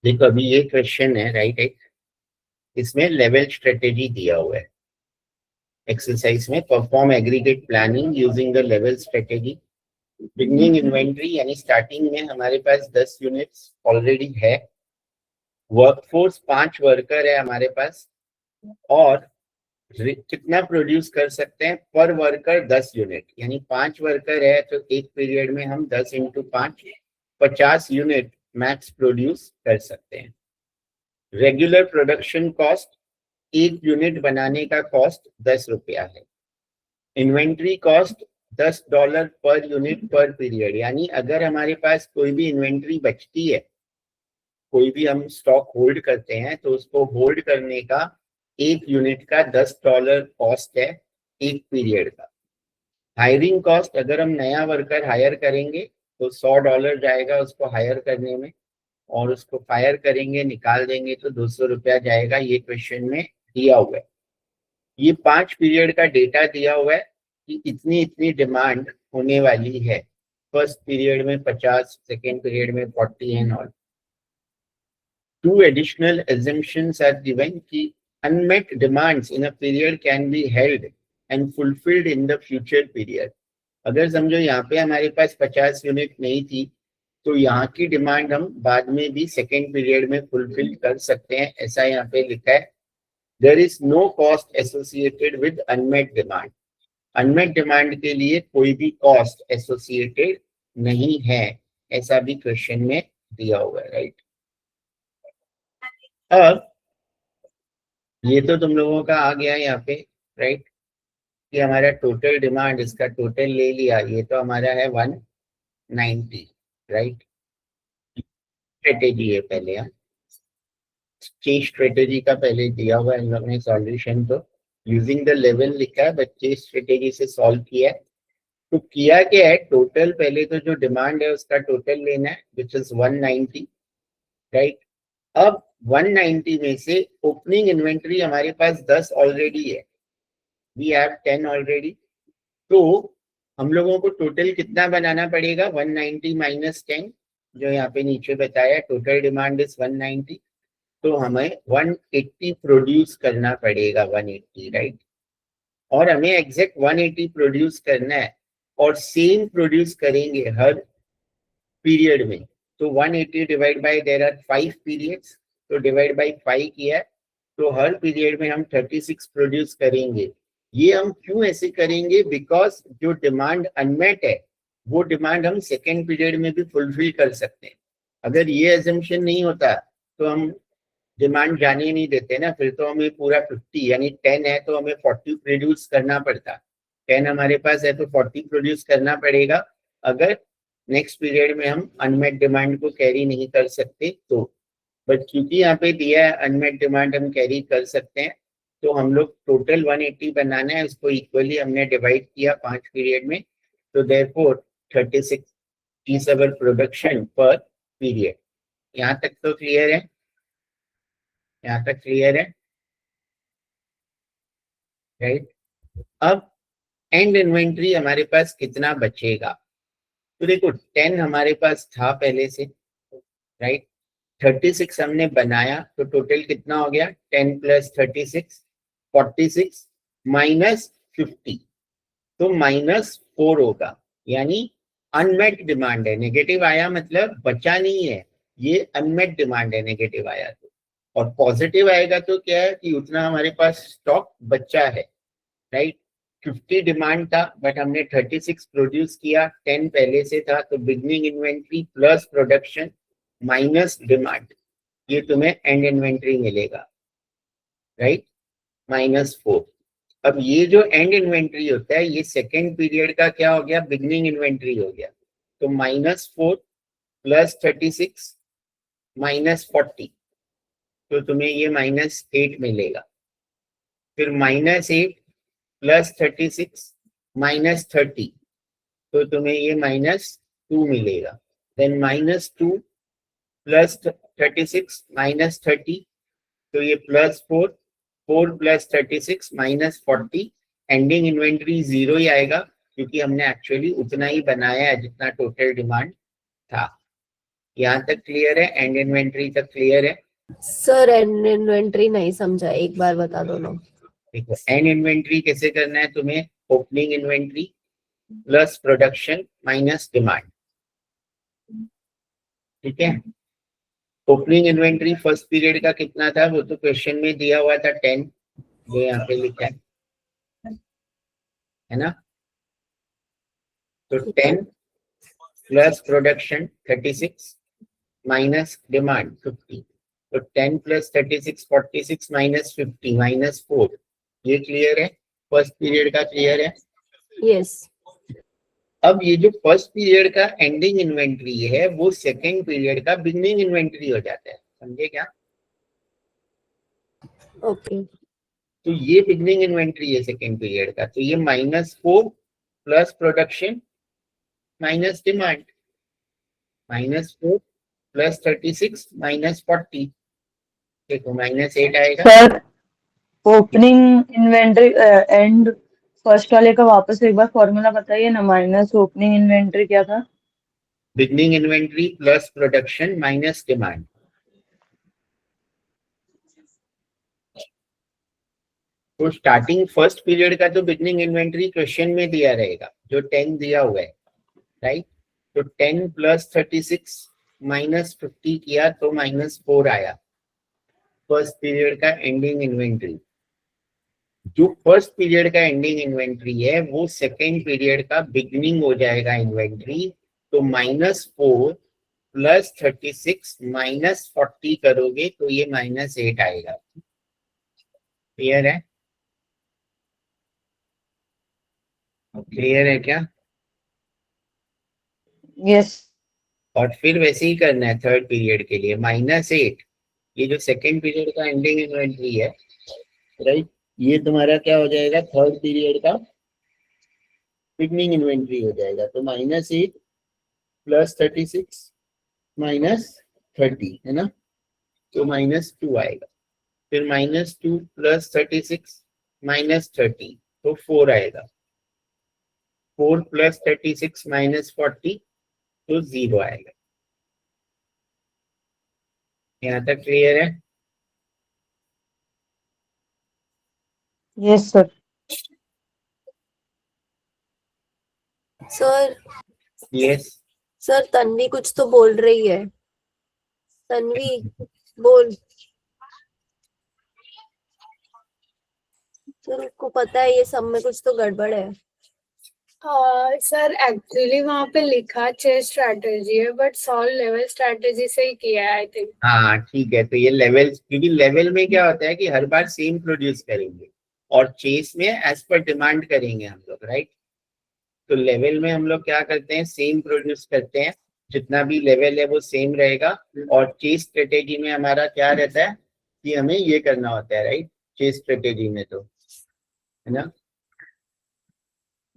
देखो अभी ये क्वेश्चन है राइट, एक इसमें लेवल स्ट्रेटेजी दिया हुआ है एक्सरसाइज में। Perform aggregate planning using the level strategy. Beginning inventory यानी स्टार्टिंग में हमारे पास 10 यूनिट्स ऑलरेडी है। वर्कफोर्स 5 वर्कर है हमारे पास, और कितना प्रोड्यूस कर सकते हैं पर वर्कर 10 यूनिट, यानी 5 वर्कर है तो एक पीरियड में हम 10 इंटू 5 50 यूनिट मैक्स प्रोड्यूस कर सकते हैं। रेगुलर प्रोडक्शन कॉस्ट, एक यूनिट बनाने का कॉस्ट 10 रुपया है। इन्वेंट्री कॉस्ट $10 पर यूनिट पर पीरियड, यानी अगर हमारे पास कोई भी इन्वेंट्री बचती है, कोई भी हम स्टॉक होल्ड करते हैं तो उसको होल्ड करने का एक यूनिट का $10 कॉस्ट है एक पीरियड का। हायरिंग कॉस्ट, अगर हम नया वर्कर हायर करेंगे तो $100 जाएगा उसको हायर करने में, और उसको फायर करेंगे निकाल देंगे तो 200 रुपया जाएगा। ये क्वेश्चन में दिया हुआ है। ये 5 पीरियड का डेटा दिया हुआ है कि इतनी इतनी डिमांड होने वाली है। फर्स्ट पीरियड में 50, सेकेंड पीरियड में 40 and all. 2 additional assumptions are given कि unmet demands in a period can be held and fulfilled in the future period। अगर समझो यहाँ पे हमारे पास 50 यूनिट नहीं थी तो यहाँ की डिमांड हम बाद में भी सेकेंड पीरियड में फुलफिल कर सकते हैं, ऐसा यहाँ पे लिखा है। There is no cost associated with unmet demand. Unmet demand के लिए कोई भी कॉस्ट एसोसिएटेड नहीं है, ऐसा भी क्वेश्चन में दिया हुआ है राइट। अब ये तो तुम लोगों का आ गया यहाँ पे राइट, कि हमारा टोटल डिमांड, इसका टोटल ले लिया, ये तो हमारा है 190 राइट। स्ट्रेटेजी है पहले, हम चेज स्ट्रेटेजी का पहले दिया हुआ है इन लोगों ने सॉल्यूशन, तो यूजिंग द लेवल लिखा है, बच्चे स्ट्रेटेजी से सॉल्व किया है। तो किया क्या है, टोटल पहले तो जो डिमांड है उसका टोटल लेना है विच इज 190 राइट। अब 190 में से ओपनिंग इन्वेंट्री हमारे पास 10 ऑलरेडी है, वी हैव 10 ऑलरेडी। तो हम लोगों को टोटल कितना बनाना पड़ेगा, 190 माइनस 10, जो यहाँ पे नीचे बताया टोटल डिमांड इज 190, तो हमें 180 प्रोड्यूस करना पड़ेगा, 180 राइट। और हमें एग्जैक्ट 180 प्रोड्यूस करना है और सेम प्रोड्यूस करेंगे हर पीरियड में। तो 180 divide by, there are 5 periods, तो डिवाइड बाय 5 किया है, तो हर पीरियड में हम 36 प्रोड्यूस करेंगे। ये हम क्यों ऐसे करेंगे, बिकॉज जो डिमांड अनमेट है वो डिमांड हम सेकेंड पीरियड में भी फुलफिल कर सकते हैं। अगर ये एजम्पशन नहीं होता तो हम डिमांड जाने नहीं देते ना, फिर तो हमें पूरा 50 यानी 10 है तो हमें 40 प्रोड्यूस करना पड़ता। 10 हमारे पास है तो 40 प्रोड्यूस करना पड़ेगा अगर नेक्स्ट पीरियड में हम अनमेट डिमांड को कैरी नहीं कर सकते तो। बट क्योंकि यहाँ पे दिया है अनमेट डिमांड हम कैरी कर सकते हैं, तो हम लोग टोटल 180 बनाना है, उसको इक्वली हमने डिवाइड किया 5 पीरियड में, तो देयरफॉर 36 इज अवर प्रोडक्शन पर पीरियड। यहाँ तक तो क्लियर है, यहाँ तक क्लियर है राइट। अब एंड इन्वेंट्री हमारे पास कितना बचेगा, तो देखो 10 हमारे पास था पहले से राइट, 36 हमने बनाया तो टोटल कितना हो गया, 10 प्लस 36 46 माइनस 50, तो -4 होगा, यानी अनमेट डिमांड है। नेगेटिव आया मतलब बचा नहीं है, ये अनमेट डिमांड है नेगेटिव आया तो। और पॉजिटिव आएगा तो क्या है कि उतना हमारे पास स्टॉक बचा है राइट। 50 डिमांड था बट हमने 36 प्रोड्यूस किया, 10 पहले से था, तो beginning inventory plus production minus demand, ये तुम्हें एंड इन्वेंट्री मिलेगा राइट, -4। अब ये जो एंड इन्वेंट्री होता है ये सेकेंड पीरियड का क्या हो गया, बिगनिंग इन्वेंट्री हो गया, तो -4 प्लस 36 -40, तो तुम्हें ये -8 मिलेगा। फिर -8 प्लस 36 -30, तो तुम्हें ये -2 मिलेगा। देन -2 प्लस 36 -30, तो ये +4, 4 प्लस 36 -40, एंडिंग इन्वेंट्री 0 ही आएगा क्योंकि हमने एक्चुअली उतना ही बनाया है जितना टोटल डिमांड था। यहाँ तक क्लियर है? एंड इन्वेंट्री तक क्लियर है? सर एंड इन्वेंट्री नहीं समझा, एक बार बता दो ना। देखो एंड इन्वेंट्री कैसे करना है तुम्हें, opening inventory plus production minus demand, ठीक है। ओपनिंग इन्वेंट्री फर्स्ट पीरियड का कितना था, वो तो क्वेश्चन में दिया हुआ था 10, जो यहाँ पे लिखा है ना। तो 10 प्लस प्रोडक्शन 36 माइनस डिमांड 50, तो 10 प्लस 36 46 माइनस 50 माइनस 4, ये क्लियर है? फर्स्ट पीरियड का क्लियर है? यस। अब ये जो फर्स्ट पीरियड का एंडिंग इन्वेंट्री है वो सेकेंड पीरियड का बिगनिंग इन्वेंट्री हो जाता है, समझे क्या? ओके। तो ये बिगनिंग इन्वेंट्री है सेकेंड पीरियड का, तो ये -4 plus production minus demand, -4 plus 36 minus 40, देखो -8 आएगा। Sir opening inventory and first वाले का वापस एक बार फॉर्मूला बताइए ना, माइनस ओपनिंग इन्वेंट्री क्या था? Beginning inventory plus production minus demand. तो स्टार्टिंग फर्स्ट पीरियड का तो बिगनिंग इन्वेंट्री क्वेश्चन में दिया रहेगा, जो 10 दिया हुआ है, राइट। तो 10 प्लस 36 माइनस 50 किया तो -4 आया फर्स्ट पीरियड का एंडिंग इन्वेंट्री। जो फर्स्ट पीरियड का एंडिंग इन्वेंट्री है वो सेकेंड पीरियड का बिगनिंग हो जाएगा इन्वेंट्री, तो -4 प्लस 36 माइनस 40 करोगे तो ये -8 आएगा। क्लियर है? क्लियर है क्या? यस। और फिर वैसे ही करना है थर्ड पीरियड के लिए, -8, ये जो सेकेंड पीरियड का एंडिंग इन्वेंट्री है, राइट, ये तुम्हारा क्या हो जाएगा, थर्ड पीरियड का बिगनिंग इन्वेंट्री हो जाएगा। तो -8 प्लस 36 माइनस 30 है ना, तो -2 आएगा। फिर -2 प्लस 36 माइनस 30, तो 4 आएगा। 4 प्लस 36 माइनस 40, तो 0 आएगा। यहाँ तक क्लियर है? Yes sir. Sir yes. Sir Tanvi कुछ तो बोल रही है, तन्वी बोल। सर उसको पता है ये सब में कुछ तो गड़बड़ है। सर एक्चुअली वहाँ पे लिखा चेस स्ट्रैटेजी है, बट सॉल्व लेवल स्ट्रैटेजी से ही किया है आई थिंक। हाँ ठीक है, तो ये लेवल, क्योंकि लेवल में क्या होता है कि हर बार सेम प्रोड्यूस करेंगे और चेस में एज पर डिमांड करेंगे हम लोग, राइट। तो लेवल में हम लोग क्या करते हैं, सेम प्रोड्यूस करते हैं, जितना भी लेवल है वो सेम रहेगा। और चेस स्ट्रेटेजी में हमारा क्या रहता है कि हमें ये करना होता है, राइट, चेस स्ट्रेटेजी में तो, है ना,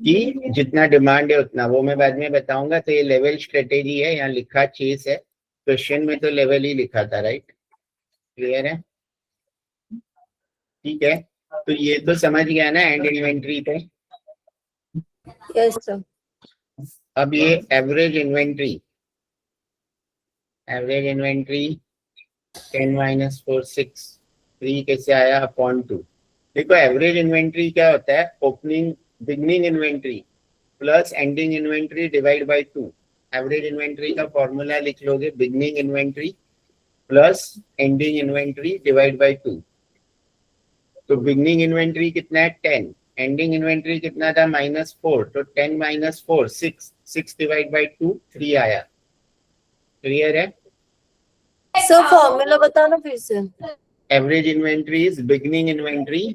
कि जितना डिमांड है उतना, वो मैं बाद में बताऊंगा। तो ये लेवल स्ट्रेटेजी है, यहाँ लिखा चेस है, क्वेश्चन में तो लेवल ही लिखा था, राइट। क्लियर है? ठीक है, तो ये तो समझ गया ना एंड इन्वेंट्री पे। Yes sir. अब ये एवरेज इन्वेंट्री, एवरेज इन्वेंट्री 10 - 4 6 3 कैसे आया, अपॉन 2। देखो एवरेज इन्वेंट्री क्या होता है, opening beginning inventory plus ending inventory divide by 2। Average inventory का फॉर्मूला लिख लोगे, beginning inventory plus ending inventory divide by 2। तो बिगनिंग इन्वेंट्री कितना है 10, एंडिंग इन्वेंट्री कितना था -4, तो 10 - 4 6, 6 डिवाइड बाय 2 3 आया। क्लियर है? सर फॉर्मूला बताना फिर से। Average inventory is beginning inventory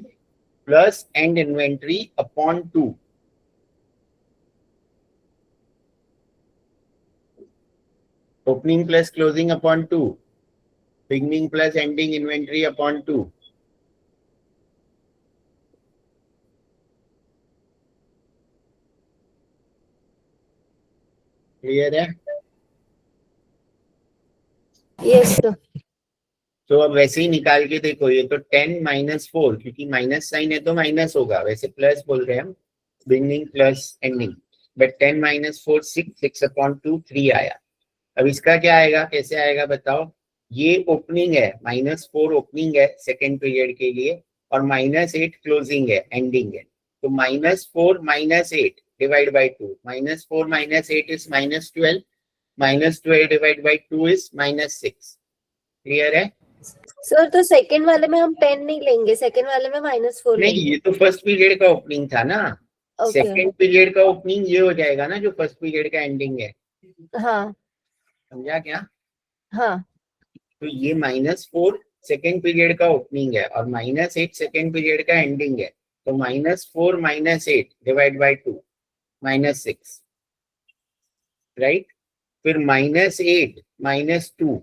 plus end inventory upon 2। Opening plus closing upon 2, beginning plus ending inventory upon 2। Clear है? Yes sir. तो अब वैसे ही निकाल के देखो, ये तो 10 - 4, क्योंकि माइनस साइन है तो माइनस होगा, वैसे प्लस बोल रहे हैं हम, beginning plus ending, but 10 - 4 6, 6 upon 2 3 आया। अब इसका क्या आएगा, कैसे आएगा बताओ। ये ओपनिंग है, -4 ओपनिंग है सेकेंड पीरियड के लिए, और -8 क्लोजिंग है, एंडिंग है। तो -4 -8 divide by 2, -4 -8 is -12, -12 divide by 2 is -6। Clear है? सर तो सेकंड वाले में हम 10 नहीं लेंगे, सेकंड वाले में -4 नहीं, लेंगे। ये तो फर्स्ट पीरियड का ओपनिंग था ना। ओके। सेकेंड पीरियड का ओपनिंग ये हो जाएगा ना, जो फर्स्ट पीरियड का एंडिंग है। हाँ समझा क्या? हाँ तो ये -4 सेकेंड पीरियड का ओपनिंग है और -8 सेकेंड पीरियड का एंडिंग है। तो -4 -8 डिवाइड बाई 2, -6, राइट। फिर -8 -2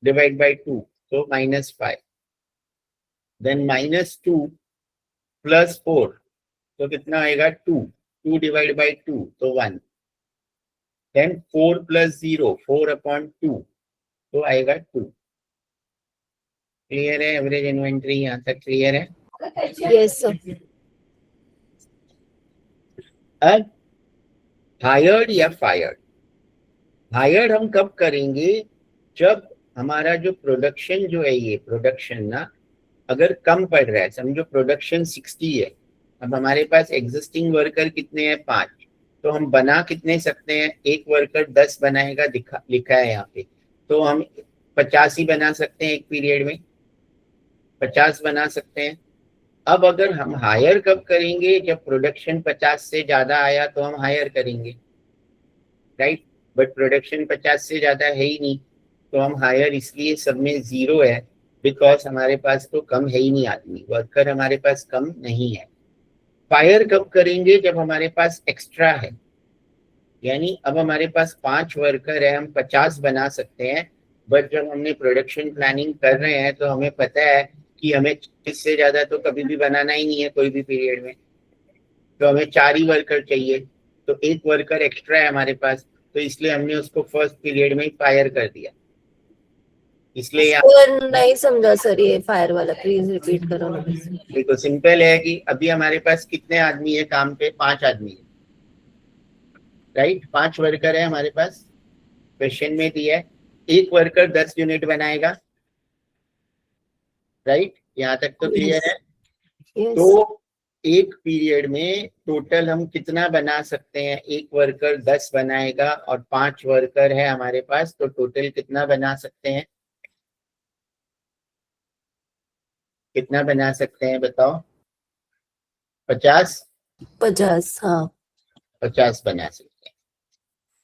डिवाइड बाई 2, तो -5। देन -2 प्लस 4, तो कितना आएगा 2, 2 डिवाइड बाई 2, तो 1। देन 4 प्लस 0, 4/2, तो आएगा 2। क्लियर है? एवरेज इन्वेंट्री यहाँ तक क्लियर है? Yes sir. अब हायर्ड या फायर्ड। हायर्ड हम कब करेंगे, जब हमारा जो प्रोडक्शन जो है, ये प्रोडक्शन ना अगर कम पड़ रहा है, समझो प्रोडक्शन 60 है, अब हमारे पास एग्जिस्टिंग वर्कर कितने हैं, 5, तो हम बना कितने सकते हैं, एक वर्कर 10 बनाएगा, लिखा है यहाँ पे, तो हम 50 ही बना सकते हैं एक पीरियड में, 50 बना सकते हैं। अब अगर हम हायर कब करेंगे, जब प्रोडक्शन 50 से ज्यादा आया तो हम हायर करेंगे, राइट। बट प्रोडक्शन 50 से ज्यादा है ही नहीं, तो हम हायर इसलिए सब में 0 है, बिकॉज हमारे पास तो कम है ही नहीं आदमी, वर्कर हमारे पास कम नहीं है। फायर कब करेंगे, जब हमारे पास एक्स्ट्रा है, यानी अब हमारे पास 5 वर्कर है, हम 50 बना सकते हैं, बट जब हमने प्रोडक्शन प्लानिंग कर रहे हैं तो हमें पता है कि हमें इससे ज्यादा तो कभी भी बनाना ही नहीं है कोई भी पीरियड में, तो हमें 4 ही वर्कर चाहिए, तो एक वर्कर एक्स्ट्रा है हमारे पास, तो इसलिए हमने उसको फर्स्ट पीरियड में ही फायर कर दिया। इसलिए यहाँ सर नहीं समझा सर, ये फायर वाला प्लीज रिपीट करो ना। देखो सिंपल है कि अभी हमारे पास कितने आदमी है काम पे, 5 आदमी है, राइट। 5 वर्कर है हमारे पास, क्वेश्चन में दिया है एक वर्कर 10 यूनिट बनाएगा, राइट। यहाँ तक तो क्लियर है। यस तो एक पीरियड में टोटल हम कितना बना सकते हैं, एक वर्कर 10 बनाएगा और 5 वर्कर है हमारे पास, तो टोटल कितना बना सकते हैं, कितना बना सकते हैं बताओ। 50 50। हाँ 50 बना सकते हैं।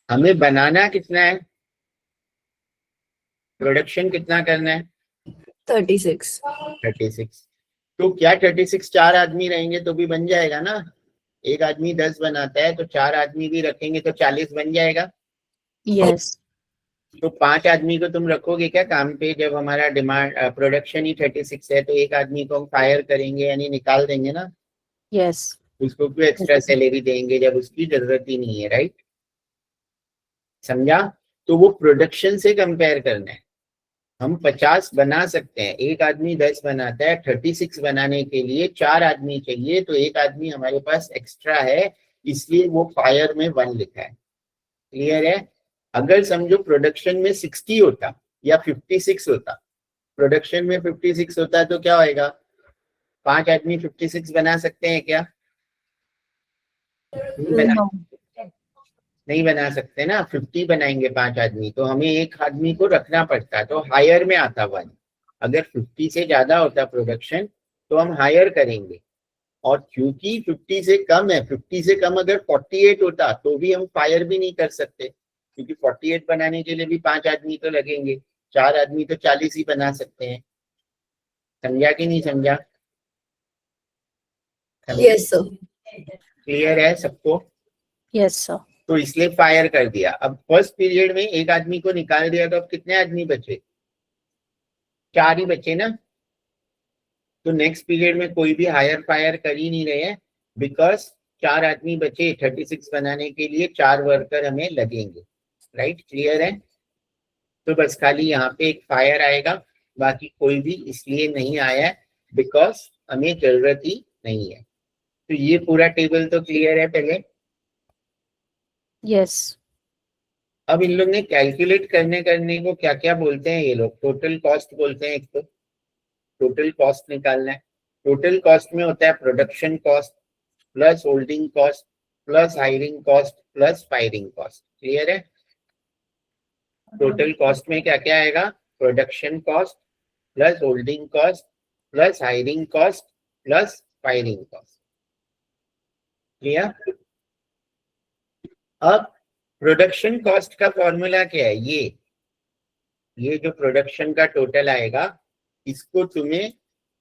हमें बनाना कितना है, प्रोडक्शन कितना करना है, 36। 36। तो क्या 36 4 आदमी रहेंगे तो भी बन जाएगा ना। एक आदमी 10 बनाता है तो 4 आदमी भी रखेंगे तो 40 बन जाएगा। यस तो 5 आदमी को तुम रखोगे क्या काम पे, जब हमारा डिमांड प्रोडक्शन ही 36 है, तो एक आदमी को हम फायर करेंगे यानी निकाल देंगे ना, यस उसको क्यों एक्स्ट्रा सैलरी देंगे जब उसकी जरूरत ही नहीं है, राइट। समझा? तो वो प्रोडक्शन से कंपेयर करना है। हम 50 बना सकते हैं, एक आदमी 10 बनाता है, 36 बनाने के लिए 4 आदमी चाहिए, तो एक आदमी हमारे पास एक्स्ट्रा है, इसलिए वो फायर में 1 लिखा है। क्लियर है? अगर समझो प्रोडक्शन में 60 होता या 56 होता, प्रोडक्शन में 56 होता तो क्या होएगा, 5 आदमी 56 बना सकते हैं क्या, नहीं बना सकते ना। 50 बनाएंगे 5 आदमी, तो हमें एक आदमी को रखना पड़ता, तो हायर में आता 1। अगर 50 से ज्यादा होता प्रोडक्शन तो हम हायर करेंगे, और क्योंकि 50 से कम है, 50 से कम अगर 48 होता तो भी हम फायर भी नहीं कर सकते, क्योंकि 48 बनाने के लिए भी 5 आदमी तो लगेंगे, 4 आदमी तो 40 ही बना सकते हैं। समझा कि नहीं समझा? Yes sir. क्लियर है सबको? यस सर तो इसलिए फायर कर दिया। अब फर्स्ट पीरियड में एक आदमी को निकाल दिया, तो अब कितने आदमी बचे, 4 ही बचे ना। तो नेक्स्ट पीरियड में कोई भी हायर फायर कर ही नहीं रहे हैं, बिकॉज 4 आदमी बचे, 36 बनाने के लिए 4 वर्कर हमें लगेंगे, राइट। क्लियर है? तो बस खाली यहाँ पे एक फायर आएगा, बाकी कोई भी इसलिए नहीं आया है बिकॉज हमें जरूरत ही नहीं है। तो ये पूरा टेबल तो क्लियर है पहले। यस अब इन लोग ने कैलकुलेट करने को क्या क्या बोलते हैं ये लोग, टोटल कॉस्ट बोलते हैं। एक तो टोटल कॉस्ट निकालना है। टोटल कॉस्ट में होता है production cost plus holding cost plus hiring cost plus firing cost. Clear है? टोटल कॉस्ट में क्या क्या आएगा? Production cost plus holding cost plus hiring cost plus firing cost. Clear? अब प्रोडक्शन कॉस्ट का फॉर्मूला क्या है? ये जो प्रोडक्शन का टोटल आएगा इसको तुम्हें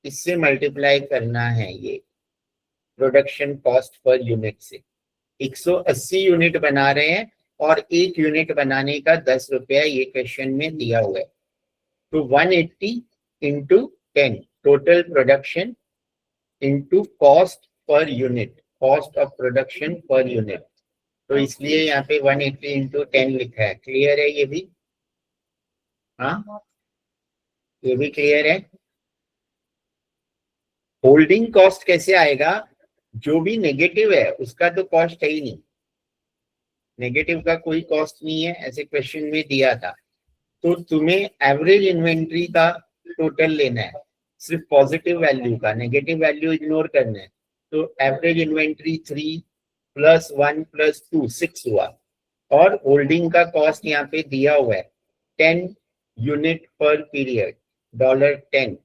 इससे मल्टीप्लाई करना है, ये प्रोडक्शन कॉस्ट पर यूनिट से। 180 यूनिट बना रहे हैं और एक यूनिट बनाने का 10 रुपया ये क्वेश्चन में दिया हुआ है। तो 180 into 10 total production into cost per unit, cost of production per unit. तो इसलिए यहाँ पे 180 इंटू 10 लिखा है। क्लियर है ये भी? हाँ, ये भी क्लियर है। होल्डिंग कॉस्ट कैसे आएगा? जो भी नेगेटिव है उसका तो कॉस्ट है ही नहीं, नेगेटिव का कोई कॉस्ट नहीं है, ऐसे क्वेश्चन में दिया था। तो तुम्हें एवरेज इन्वेंट्री का टोटल लेना है, सिर्फ पॉजिटिव वैल्यू का, नेगेटिव वैल्यू इग्नोर करना है। तो एवरेज इन्वेंट्री 3 प्लस 1 प्लस 2 6 हुआ, और होल्डिंग का कॉस्ट यहाँ पे दिया हुआ है 10 यूनिट पर पीरियड, $10,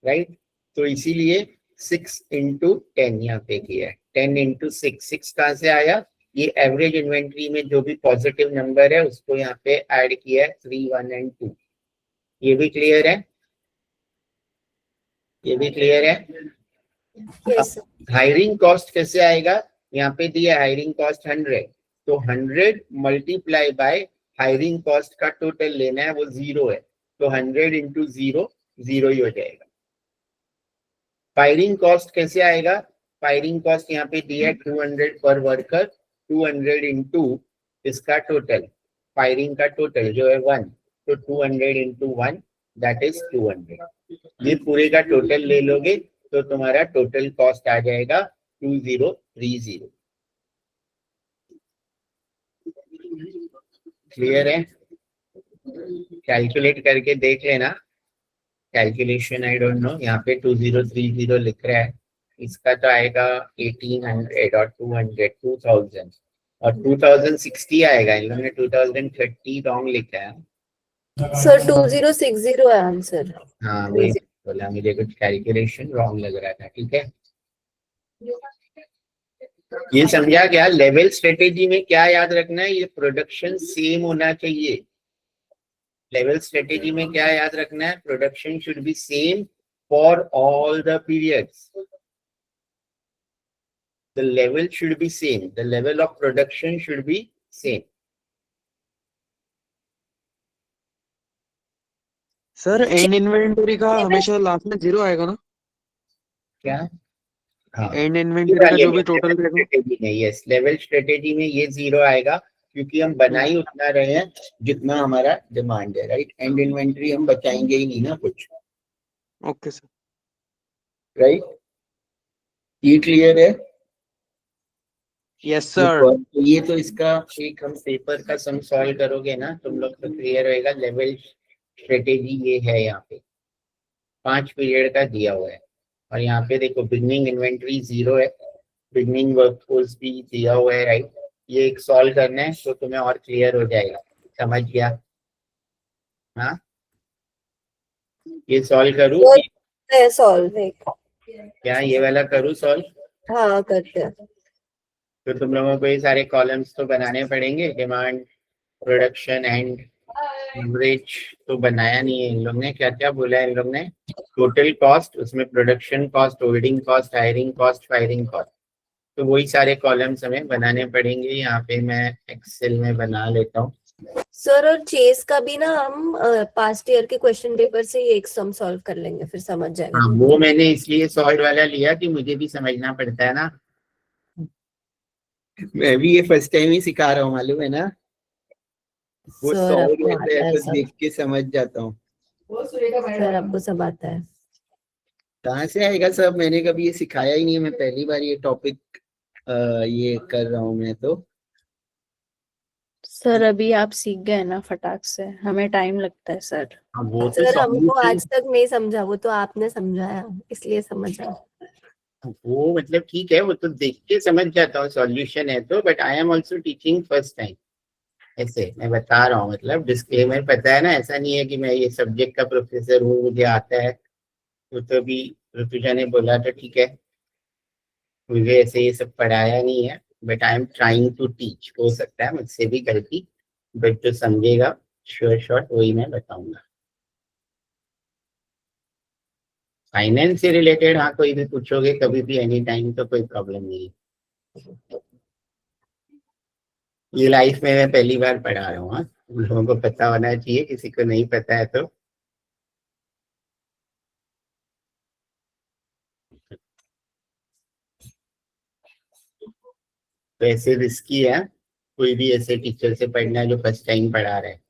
राइट? तो इसीलिए 6 इंटू 10 यहाँ पे किया है। 10 इंटू 6 कहाँ से आया? ये एवरेज इन्वेंट्री में जो भी पॉजिटिव नंबर है उसको यहाँ पे ऐड किया है, 3, 1 एंड 2। ये भी क्लियर है? ये भी क्लियर है? यस हायरिंग कॉस्ट कैसे आएगा? यहाँ पे दिया हायरिंग कॉस्ट 100, तो 100 मल्टीप्लाई बाय हायरिंग कॉस्ट का टोटल लेना है, वो 0 है, तो 100 इंटू 0 0 ही हो जाएगा। फायरिंग कॉस्ट कैसे आएगा? फायरिंग कॉस्ट यहाँ पे दिया है 200 पर वर्कर, 200 इंटू इसका टोटल, फायरिंग का टोटल जो है 1, तो 200 इंटू 1 दैट इज 200। ये पूरे का टोटल ले लोगे तो तुम्हारा टोटल कॉस्ट आ जाएगा 2030। क्लियर है? कैलकुलेट करके देख लेना, कैलकुलेशन आई डोंट नो, यहाँ पे 2030 लिख रहा है, इसका तो आएगा 1800 और 200 2000 और 2060 आएगा। इन लोगों ने 2030 रॉन्ग लिखा है। सर 2060 है आंसर। हाँ वही बोला, मुझे कुछ कैलकुलेशन रॉन्ग लग रहा था। ठीक है, ये समझा क्या? लेवल स्ट्रेटेजी में क्या याद रखना है? ये प्रोडक्शन सेम होना चाहिए। लेवल स्ट्रेटेजी में क्या याद रखना है? Production should be same for all the periods. The level should be same. The level of production should be same. Sir and inventory का हमेशा लास्ट में 0 आएगा ना? क्या? हाँ, एंड इन्वेंटरी का जो भी टोटल रहेगा। स्ट्रेटेजी में, यस, लेवल स्ट्रेटेजी में ये 0 आएगा, क्योंकि हम बना ही उतना रहे हैं जितना हमारा डिमांड है, राइट? एंड इन्वेंटरी हम बचाएंगे ही नहीं ना कुछ, ओके सर। राइट? ये क्लियर है? Yes sir. तो ये तो इसका एक हम पेपर का सम सॉल्व करोगे ना तुम लोग तो क्लियर होएगा। लेवल स्ट्रेटेजी ये है, यहाँ पे 5 पीरियड का दिया हुआ है, और यहाँ पे देखो बिगनिंग इन्वेंट्री 0 है, बिगनिंग वर्कफोर्स भी दिया हुआ है, राइट? ये एक सॉल्व करना है तो तुम्हें और क्लियर हो जाएगा। समझ गया? हाँ, ये सॉल्व करूँ? सॉल्व क्या ये वाला करूँ सॉल्व? हाँ करते हैं। तो तुम लोगों को ये सारे कॉलम्स तो बनाने पड़ेंगे, डिमांड, प्रोडक्शन एंड एवरेज तो बनाया नहीं है इन लोग ने। क्या क्या बोला है इन लोग ने? टोटल कॉस्ट, उसमें production cost, holding cost, hiring cost, firing cost, तो वही सारे कॉलम्स हमें बनाने पड़ेंगे। यहाँ पे मैं एक्सेल में बना लेता हूँ। सर और चेस का भी ना हम पास्ट ईयर के क्वेश्चन पेपर से ही एक सम सॉल्व कर लेंगे, फिर समझ जाएगा। हाँ, वो मैंने इसलिए सॉल्व वाला लिया कि मुझे भी समझना पड़ता है ना, मैं भी ये फर्स्ट टाइम ही सिखा रहा हूँ, मालूम है ना? वो सर सॉल्व आपको रहता आता है है तो सब। देख के समझ जाता हूँ। सर आपको सब आता है। कहाँ से आएगा सब? मैंने कभी ये सिखाया ही नहीं है, मैं पहली बार ये टॉपिक ये कर रहा हूँ मैं तो। सर अभी आप सीख गए ना फटाक से, हमें टाइम लगता है सर। अब वो तो सर हमको solution- आज तक नहीं समझा, वो तो आपने समझाया इसलिए समझा। वो मतलब ठीक है, वो तो देख के समझ जाता हूँ सॉल्यूशन है तो, but I am also teaching first time. ऐसे मैं बता रहा हूँ, मतलब डिस्क्लेमर, पता है ना, ऐसा नहीं है कि मैं ये सब्जेक्ट का प्रोफेसर हूँ मुझे आता है। तो भी ऋतुजा ने बोला तो ठीक है, मुझे ऐसे ये सब पढ़ाया नहीं है, but I am trying to teach. हो सकता है मुझसे भी गलती, बट जो समझेगा श्योर शॉर्ट वही मैं बताऊंगा। फाइनेंस से रिलेटेड हाँ कोई भी पूछोगे कभी भी एनी टाइम तो कोई प्रॉब्लम नहीं है। ये लाइफ में मैं पहली बार पढ़ा रहा हूँ। हाँ, उन लोगों को पता होना चाहिए, किसी को नहीं पता है तो। ऐसे रिस्की है कोई भी ऐसे टीचर से पढ़ना जो फर्स्ट टाइम पढ़ा रहे हैं।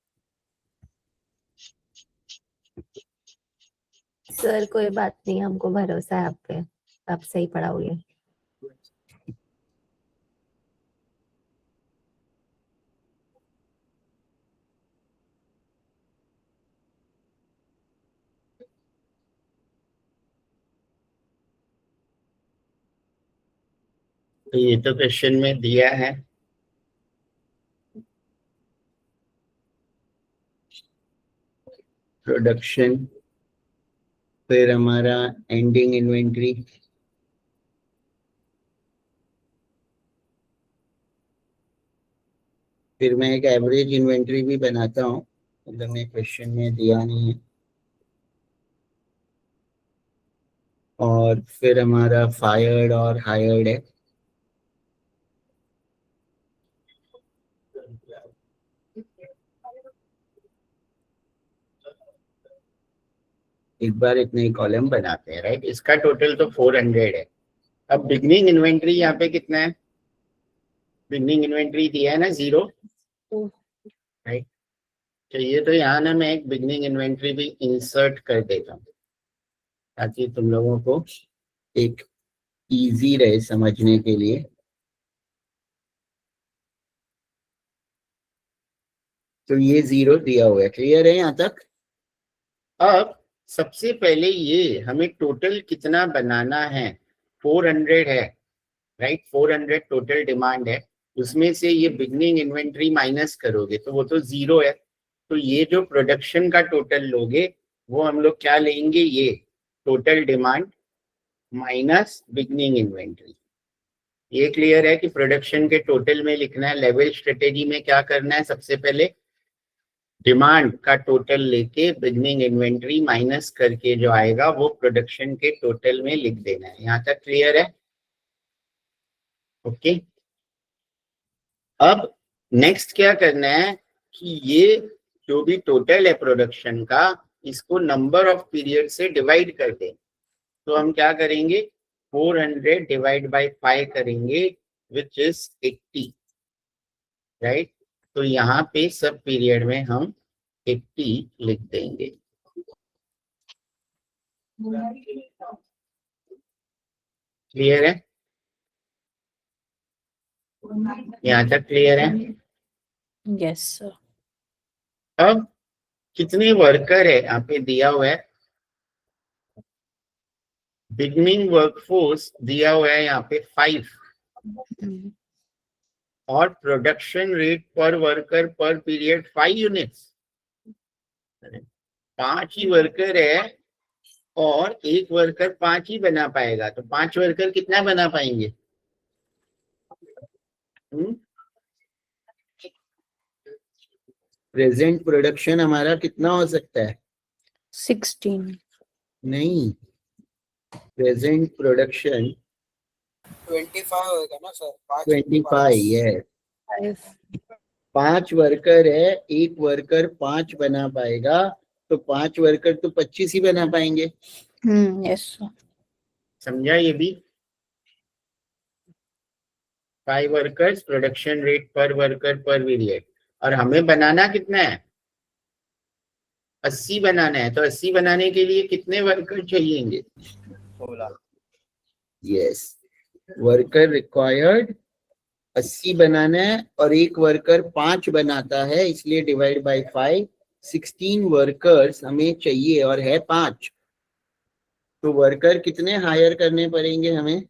सर कोई बात नहीं, हमको भरोसा है आप पे, आप सही पढ़ाओगे। तो ये तो क्वेश्चन में दिया है। प्रोडक्शन, फिर हमारा एंडिंग इन्वेंट्री, फिर मैं एक एवरेज इन्वेंट्री भी बनाता हूँ, मतलब मैं क्वेश्चन में दिया नहीं है। और फिर हमारा फायर्ड और हायर्ड है। एक बार इतने कॉलम बनाते हैं, राइट। इसका टोटल तो 400 है। अब बिगनिंग इन्वेंट्री यहाँ पे कितना है? बिगनिंग इन्वेंट्री दिया है ना 0, राइट। चाहिए तो यहाँ ना मैं एक बिगनिंग इन्वेंट्री भी इंसर्ट कर देता हूँ ताकि तुम लोगों को एक इजी रहे समझने के लिए। तो ये 0 दिया हुआ है, क्लियर है यहाँ तक। अब सबसे पहले ये हमें टोटल कितना बनाना है, 400 है, राइट। 400 टोटल डिमांड है, उसमें से ये बिगनिंग इन्वेंट्री माइनस करोगे तो वो तो 0 है। तो ये जो प्रोडक्शन का टोटल लोगे वो हम लोग क्या लेंगे, ये total demand minus beginning inventory. ये क्लियर है कि प्रोडक्शन के टोटल में लिखना है। लेवल स्ट्रेटेजी में क्या करना है, सबसे पहले डिमांड का टोटल लेके बिगनिंग इन्वेंट्री माइनस करके जो आएगा वो प्रोडक्शन के टोटल में लिख देना है। यहाँ तक क्लियर है? ओके। अब नेक्स्ट क्या करना है कि ये जो भी टोटल है प्रोडक्शन का, इसको नंबर ऑफ पीरियड से डिवाइड कर दें। तो हम क्या करेंगे, 400 डिवाइड बाय 5 करेंगे, विच इज 80, राइट। तो यहाँ पे सब पीरियड में हम 80 लिख देंगे। क्लियर है? यहाँ तक क्लियर है? Yes sir. अब कितने वर्कर है यहाँ पे दिया हुआ है, बिगनिंग वर्कफोर्स दिया हुआ है यहाँ पे 5, और प्रोडक्शन रेट पर वर्कर पर पीरियड 5 यूनिट्स। 5 ही वर्कर है और एक वर्कर 5 ही बना पाएगा, तो 5 वर्कर कितना बना पाएंगे? प्रेजेंट प्रोडक्शन हमारा कितना हो सकता है? 16 नहीं, प्रेजेंट प्रोडक्शन 25 होगा ना सर? 25 है। 5 वर्कर है, एक वर्कर 5 बना पाएगा, तो 5 वर्कर तो 25 ही बना पाएंगे। Yes sir. समझा ये भी? 5 वर्कर्स, प्रोडक्शन रेट पर वर्कर पर पीरियड, और हमें बनाना कितना है, 80 बनाना है। तो 80 बनाने के लिए कितने वर्कर चाहिएंगे? 16। यस, वर्कर रिक्वायर्ड 80 बनाना है और एक वर्कर 5 बनाता है, इसलिए डिवाइड बाय 5। 16 वर्कर्स हमें चाहिए और है 5, तो वर्कर कितने हायर करने पड़ेंगे हमें?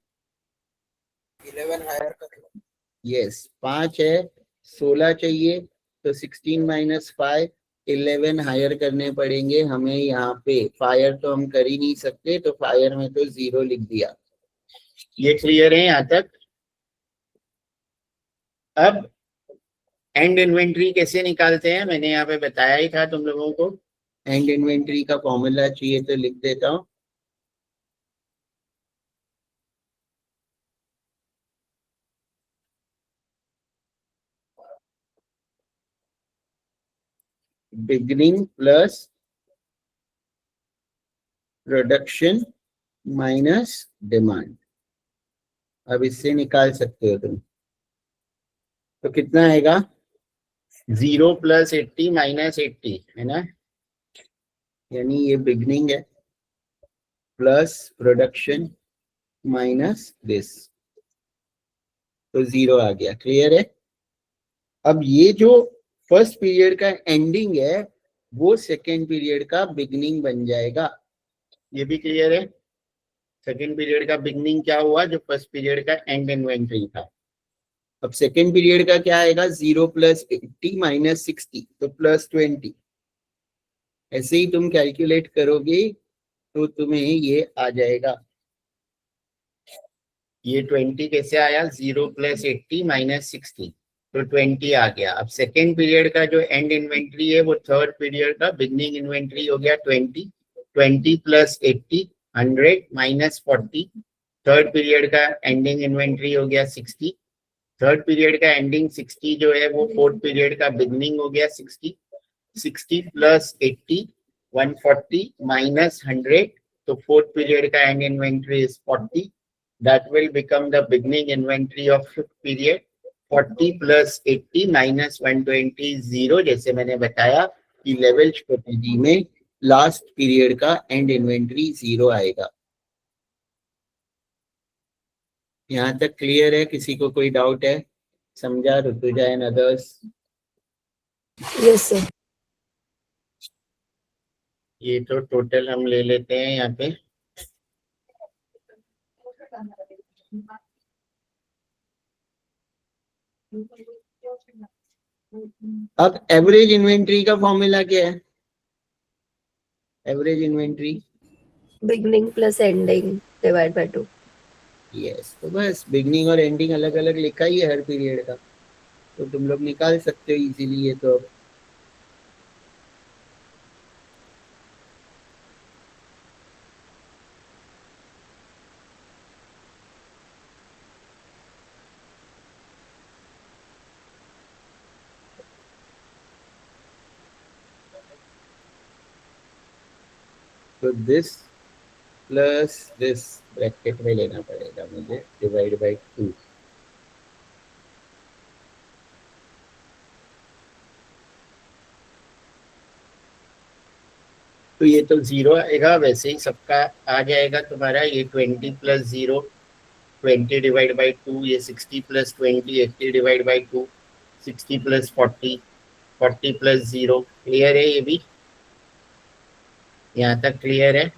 11 हायर कर लो। यस, 5 है, 16 चाहिए, तो 16 माइनस 5, 11 हायर करने पड़ेंगे हमें। यहाँ पे फायर तो हम कर ही नहीं सकते, तो फायर में तो 0 लिख दिया। ये क्लियर है यहाँ तक? अब एंड इन्वेंट्री कैसे निकालते हैं मैंने यहाँ पे बताया ही था तुम लोगों को। एंड इन्वेंट्री का फॉर्मूला चाहिए तो लिख देता हूँ। Beginning plus production minus demand. अब इससे निकाल सकते हो तुम, तो कितना आएगा? 0 प्लस 80 माइनस 80 है ना, यानी ये बिगनिंग है प्लस प्रोडक्शन माइनस दिस, तो 0 आ गया। क्लियर है? अब ये जो फर्स्ट पीरियड का एंडिंग है वो सेकेंड पीरियड का बिगनिंग बन जाएगा। ये भी क्लियर है? सेकेंड पीरियड का बिगनिंग क्या हुआ? जो फर्स्ट पीरियड का एंड इन्वेंट्री था। अब सेकेंड पीरियड का क्या आएगा? 0 प्लस 80 माइनस 60, तो प्लस 20। ऐसे ही तुम कैलकुलेट करोगे तो तुम्हें ये आ जाएगा। ये 20 कैसे आया? 0 प्लस 80 माइनस 60, तो 20 आ गया। अब सेकेंड पीरियड का जो एंड इन्वेंट्री है वो थर्ड पीरियड का बिगनिंग इन्वेंट्री हो गया 20। 20 प्लस 80 100 माइनस 40, थर्ड पीरियड का एंडिंग इन्वेंट्री हो गया 60। थर्ड पीरियड का एंडिंग 60 जो है वो फोर्थ पीरियड का बिगनिंग हो गया 60। 60 प्लस 80 140 माइनस 100, तो फोर्थ पीरियड का and inventory is 40। That will become the beginning inventory of fifth period. 40 plus 80 minus 120 is 0। जैसे मैंने बताया कि लेवल स्ट्रेटेजी में लास्ट पीरियड का एंड इन्वेंट्री 0 आएगा। यहाँ तक क्लियर है? किसी को कोई डाउट है? समझा Rutuja and others? Yes sir. ये तो टोटल हम ले लेते हैं यहाँ पे। अब एवरेज इन्वेंट्री का फॉर्मूला क्या है? Average inventory beginning plus ending divide by 2। Yes, तो बस बिगनिंग और एंडिंग अलग अलग लिखा ही है हर पीरियड का, तो तुम लोग निकाल सकते हो इजीली ये। तो दिस प्लस दिस ब्रैकेट में लेना पड़ेगा मुझे, डिवाइड बाय 2। तो ये तो 0 आएगा, वैसे ही सबका आ जाएगा तुम्हारा। ये 20 प्लस 0 20 डिवाइड बाई 2, ये 60 plus 20 80 divide by 2, 60 plus 40 40 plus 0। Clear है? ये भी यहाँ तक क्लियर है?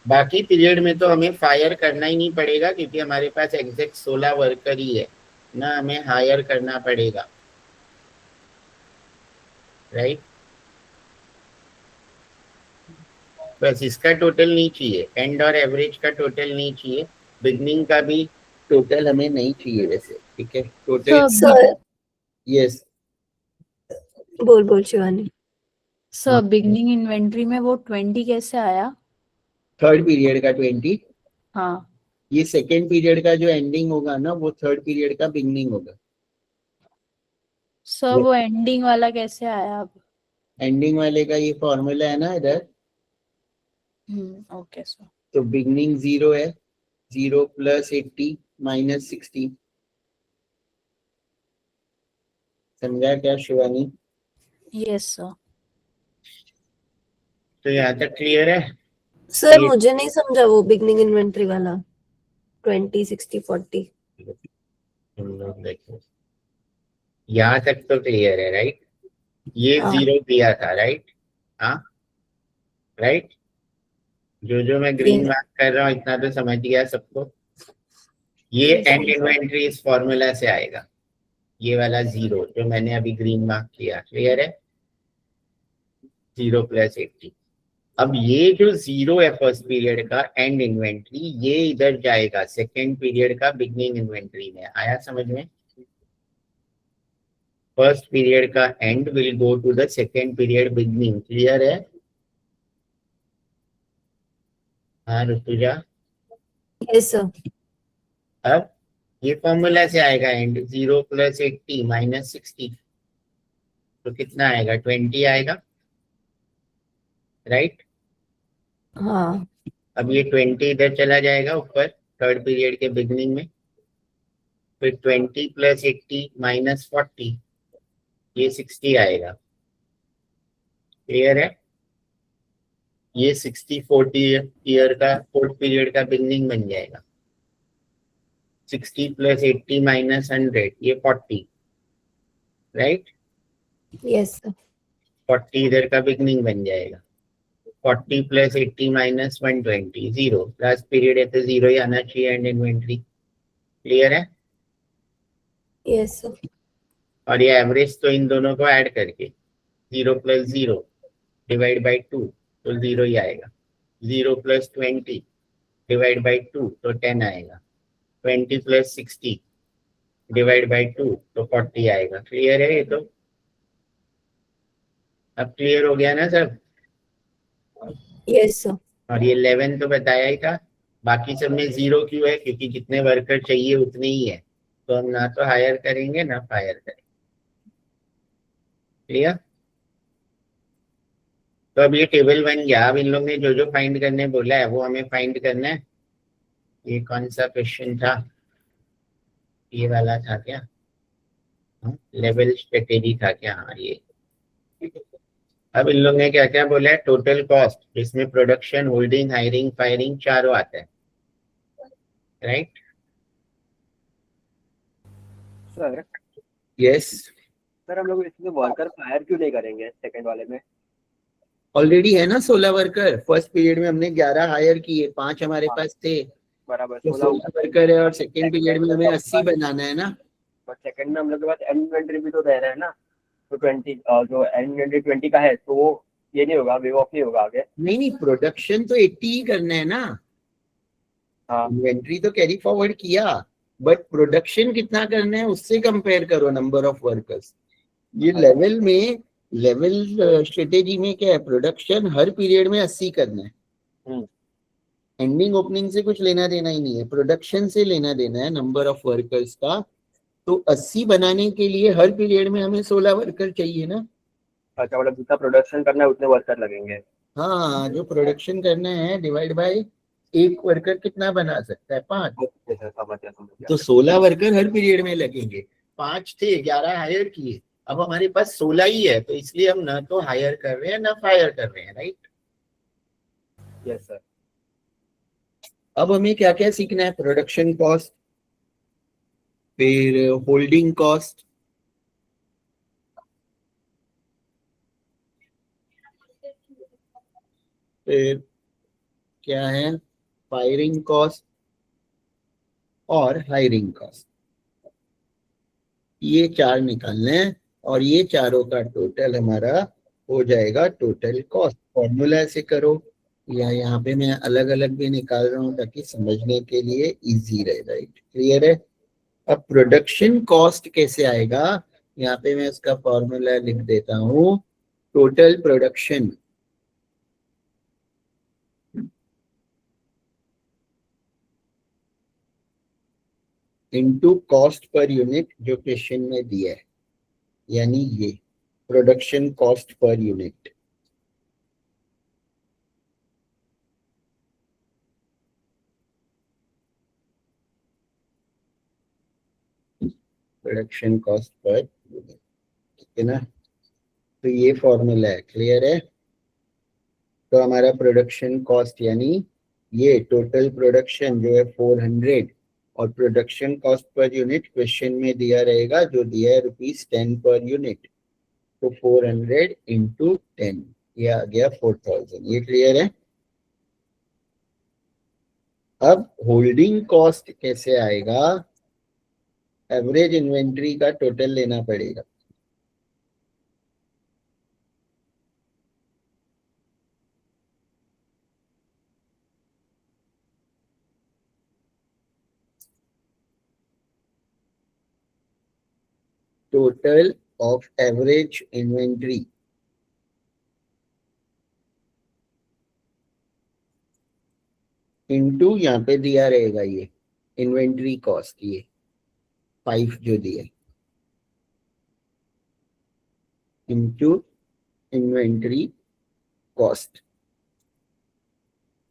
बाकी पीरियड में तो हमें फायर करना ही नहीं पड़ेगा क्योंकि हमारे पास एग्जैक्ट 16 वर्कर ही है ना, हमें हायर करना पड़ेगा, राइट? बस इसका टोटल नहीं चाहिए, एंड और एवरेज का टोटल नहीं चाहिए, बिगनिंग का भी टोटल हमें नहीं चाहिए वैसे। ठीक है, टोटल। सर यस बोल शिवानी। सर बिगनिंग इन्वेंट्री में वो 20 कैसे आया? थर्ड पीरियड का 20। हाँ ये सेकेंड पीरियड का जो एंडिंग होगा ना वो थर्ड पीरियड का बिगनिंग होगा। सर वो एंडिंग वाला कैसे आया अब? एंडिंग वाले का ये फॉर्मूला है ना इधर। Okay sir. तो बिगनिंग 0 है, 0 प्लस 80 माइनस 60। समझा क्या शिवानी? Yes sir. तो यहाँ तक क्लियर है? सर मुझे नहीं समझा वो बिगनिंग इन्वेंटरी वाला 20 60 40। तुम लोग देखो, यहाँ तक तो क्लियर है राइट? ये हाँ। 0 दिया था राइट? हाँ राइट, जो मैं ग्रीन Green. मार्क कर रहा हूँ इतना तो समझ गया सबको। ये Yes, एंड yes. इन्वेंटरी इस फॉर्मूला से आएगा, ये वाला 0 जो मैंने अभी ग्रीन मार्क किया, क्लियर है? 0 + 80। अब ये जो 0 है फर्स्ट पीरियड का एंड इन्वेंटरी, ये इधर जाएगा सेकेंड पीरियड का बिगनिंग इन्वेंटरी में। आया समझ में? फर्स्ट पीरियड का end will go to the second period beginning, clear है? हाँ ऋतुजा, Yes, sir. अब ये फॉर्मूला से आएगा एंड 0 + 80 - 60, तो कितना आएगा? 20 आएगा राइट? हाँ. अब ये 20 इधर चला जाएगा ऊपर थर्ड पीरियड के बिगनिंग में, फिर 20 + 80 - 40, ये 60 आएगा, क्लियर है? ये 60 40 ईयर का फोर्थ पीरियड का बिगनिंग बन जाएगा। 60 + 80 - 100, ये 40 राइट? Yes, sir. 40 इधर का बिगनिंग बन जाएगा। 40 + 80 - 120, 0। लास्ट पीरियड है तो 0 ही आना चाहिए एंड इन्वेंटरी, क्लियर है? Yes, sir. और ये एवरेज तो इन दोनों को ऐड करके 0 + 0 / 2 तो 0 ही आएगा। 0 + 20 / 2 तो 10 आएगा। 20 + 60 / 2 तो 40 आएगा, क्लियर है? ये तो अब क्लियर हो गया ना सब? Yes, sir. और ये 11 तो बताया ही था। बाकी सब में 0 क्यों है? क्योंकि जितने वर्कर चाहिए उतने ही है, तो हम ना तो हायर करेंगे ना फायर करेंगे, क्लियर? तो अब ये टेबल बन गया। अब इन लोग ने जो जो फाइंड करने बोला है वो हमें फाइंड करना है। ये कौन सा क्वेश्चन था? ये वाला था क्या? लेवल स्ट्रेटेजी था क्या? हाँ ये। अब इन लोग ने क्या क्या बोला है? टोटल कॉस्ट, जिसमें प्रोडक्शन, होल्डिंग, हायरिंग, फायरिंग चारों आता है राइट? सर यस, सर हम लोग इसमें वर्कर फायर क्यों नहीं करेंगे सेकंड वाले में? ऑलरेडी है ना 16 वर्कर। फर्स्ट पीरियड में हमने 11 हायर किए, 5 हमारे पास थे, बराबर तो 16 16 वर्कर है। और सेकेंड पीरियड में हमें 80 बनाना है ना। बट सेकंड में हम लोग के पास एंड इन्वेंटरी भी तो दे रहे हैं ना, तो 20 जो एंड इन्वेंटरी 20 का है तो वो ये नहीं होगा, वेव ऑफ नहीं होगा आगे। नहीं, प्रोडक्शन तो 80 ही करना है ना। हाँ इन्वेंट्री तो कैरी फॉरवर्ड किया, बट प्रोडक्शन कितना करना है उससे कंपेयर करो नंबर ऑफ वर्कर्स। ये लेवल में, लेवल स्ट्रेटेजी में क्या है? प्रोडक्शन हर पीरियड में 80 करना है। एंडिंग ओपनिंग से कुछ लेना देना ही नहीं है, प्रोडक्शन से लेना देना है नंबर ऑफ वर्कर्स का। तो 80 बनाने के लिए हर पीरियड में हमें 16 वर्कर चाहिए ना। अच्छा, मतलब जितना प्रोडक्शन करना है उतने वर्कर लगेंगे। हाँ, जो प्रोडक्शन करना है डिवाइड बाय एक वर्कर कितना बना सकता है? 5। समझ गया। तो 16 वर्कर हर पीरियड में लगेंगे। 5 थे, 11 हायर किए, अब हमारे पास 16 ही है, तो इसलिए हम ना तो हायर कर रहे हैं ना फायर कर रहे हैं, राइट? Yes sir. अब हमें क्या क्या सीखना है? प्रोडक्शन कॉस्ट, फिर होल्डिंग कॉस्ट, फिर क्या है? फायरिंग कॉस्ट और हायरिंग कॉस्ट। ये 4 निकालने हैं और ये चारों का टोटल हमारा हो जाएगा टोटल कॉस्ट। फॉर्मूला से करो या यहाँ पे मैं अलग अलग भी निकाल रहा हूँ ताकि समझने के लिए इजी रहे, राइट? क्लियर है? अब प्रोडक्शन कॉस्ट कैसे आएगा? यहाँ पे मैं उसका फॉर्मूला लिख देता हूँ। Total production into cost per unit, जो क्वेश्चन में दिया है, यानी ये production cost per unit. Production cost per unit, ठीक है ना? तो ये फॉर्मूला है, क्लियर है? तो हमारा प्रोडक्शन कॉस्ट यानी ये टोटल प्रोडक्शन जो है 400 और production cost per unit question में दिया रहेगा, जो दिया है ₹10 पर यूनिट, तो 400 इंटू 10, ये आ गया 4000। ये क्लियर है? अब होल्डिंग कॉस्ट कैसे आएगा? एवरेज इन्वेंट्री का टोटल लेना पड़ेगा। Total of average inventory into यहाँ पे दिया रहेगा ये इन्वेंट्री कॉस्ट, ये 5 जो दिया, इनटू इन्वेंट्री कॉस्ट,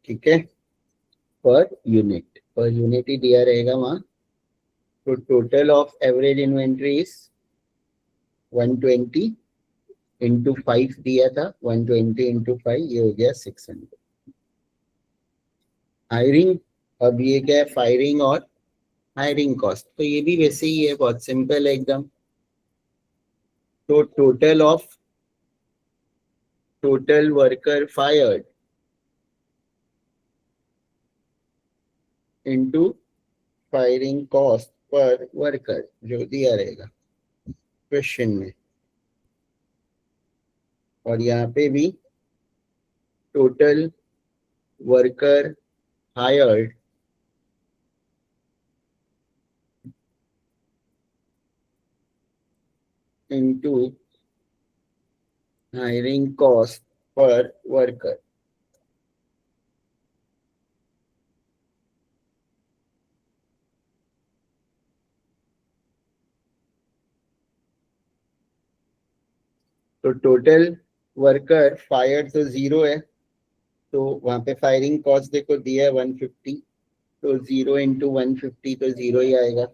ठीक है, पर यूनिट ही दिया रहेगा वहां। तो total of average inventory is 120 into 5 दिया था, 120 इंटू 5, ये हो गया 600। हायरिंग, अब ये क्या है? फायरिंग और हायरिंग कॉस्ट, तो ये भी वैसे ही है, बहुत सिंपल है एकदम। तो total worker fired into firing cost per worker, जो दिया रहेगा क्वेश्चन में। और यहाँ पे भी total worker hired into hiring cost per worker. तो टोटल वर्कर फायर तो 0 है, तो वहां पे फायरिंग कॉस्ट देखो दिया है 150, तो 0 इंटू 150 तो 0 ही आएगा।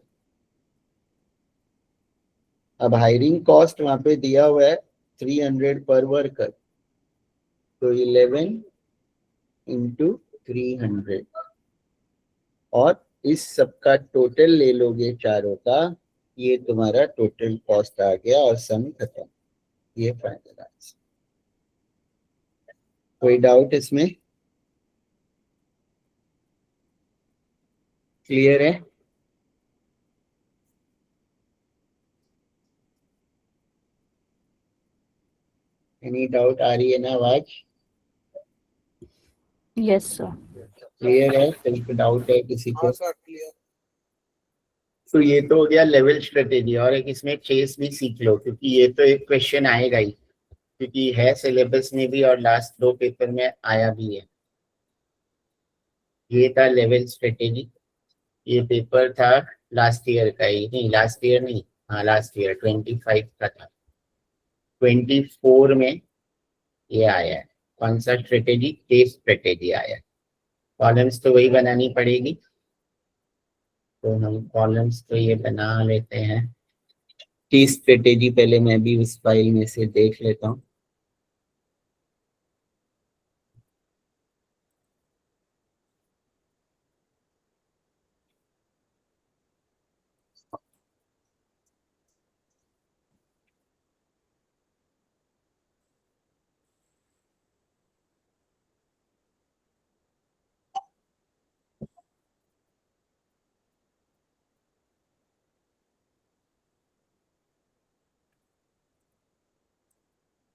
अब हायरिंग कॉस्ट वहां पे दिया हुआ है 300 पर वर्कर, तो 11 इंटू 300, और इस सबका टोटल ले लोगे चारों का, ये तुम्हारा टोटल कॉस्ट आ गया और सम खत्म। ये फाइनल आंसर। कोई डाउट इसमें? क्लियर है? एनी डाउट आ रही है ना आवाज? Yes sir. क्लियर है? कोई डाउट है किसी को? हाँ सर क्लियर। तो ये तो हो गया लेवल स्ट्रेटेजी, और एक इसमें चेस भी सीख लो, क्योंकि ये तो एक क्वेश्चन आएगा ही, क्योंकि है सिलेबस में भी और लास्ट 2 पेपर में आया भी है। ये था लेवल स्ट्रेटेजी, ये पेपर था लास्ट ईयर का ही, नहीं लास्ट ईयर नहीं, हाँ लास्ट ईयर 25 का था। 24 में ये आया है। कौन सा स्ट्रेटेजी? केस स्ट्रेटेजी आया है। कॉलम्स तो वही बनानी पड़ेगी, तो हम कॉलम्स तो ये बना लेते हैं। केस स्ट्रेटेजी पहले मैं भी उस फाइल में से देख लेता हूँ।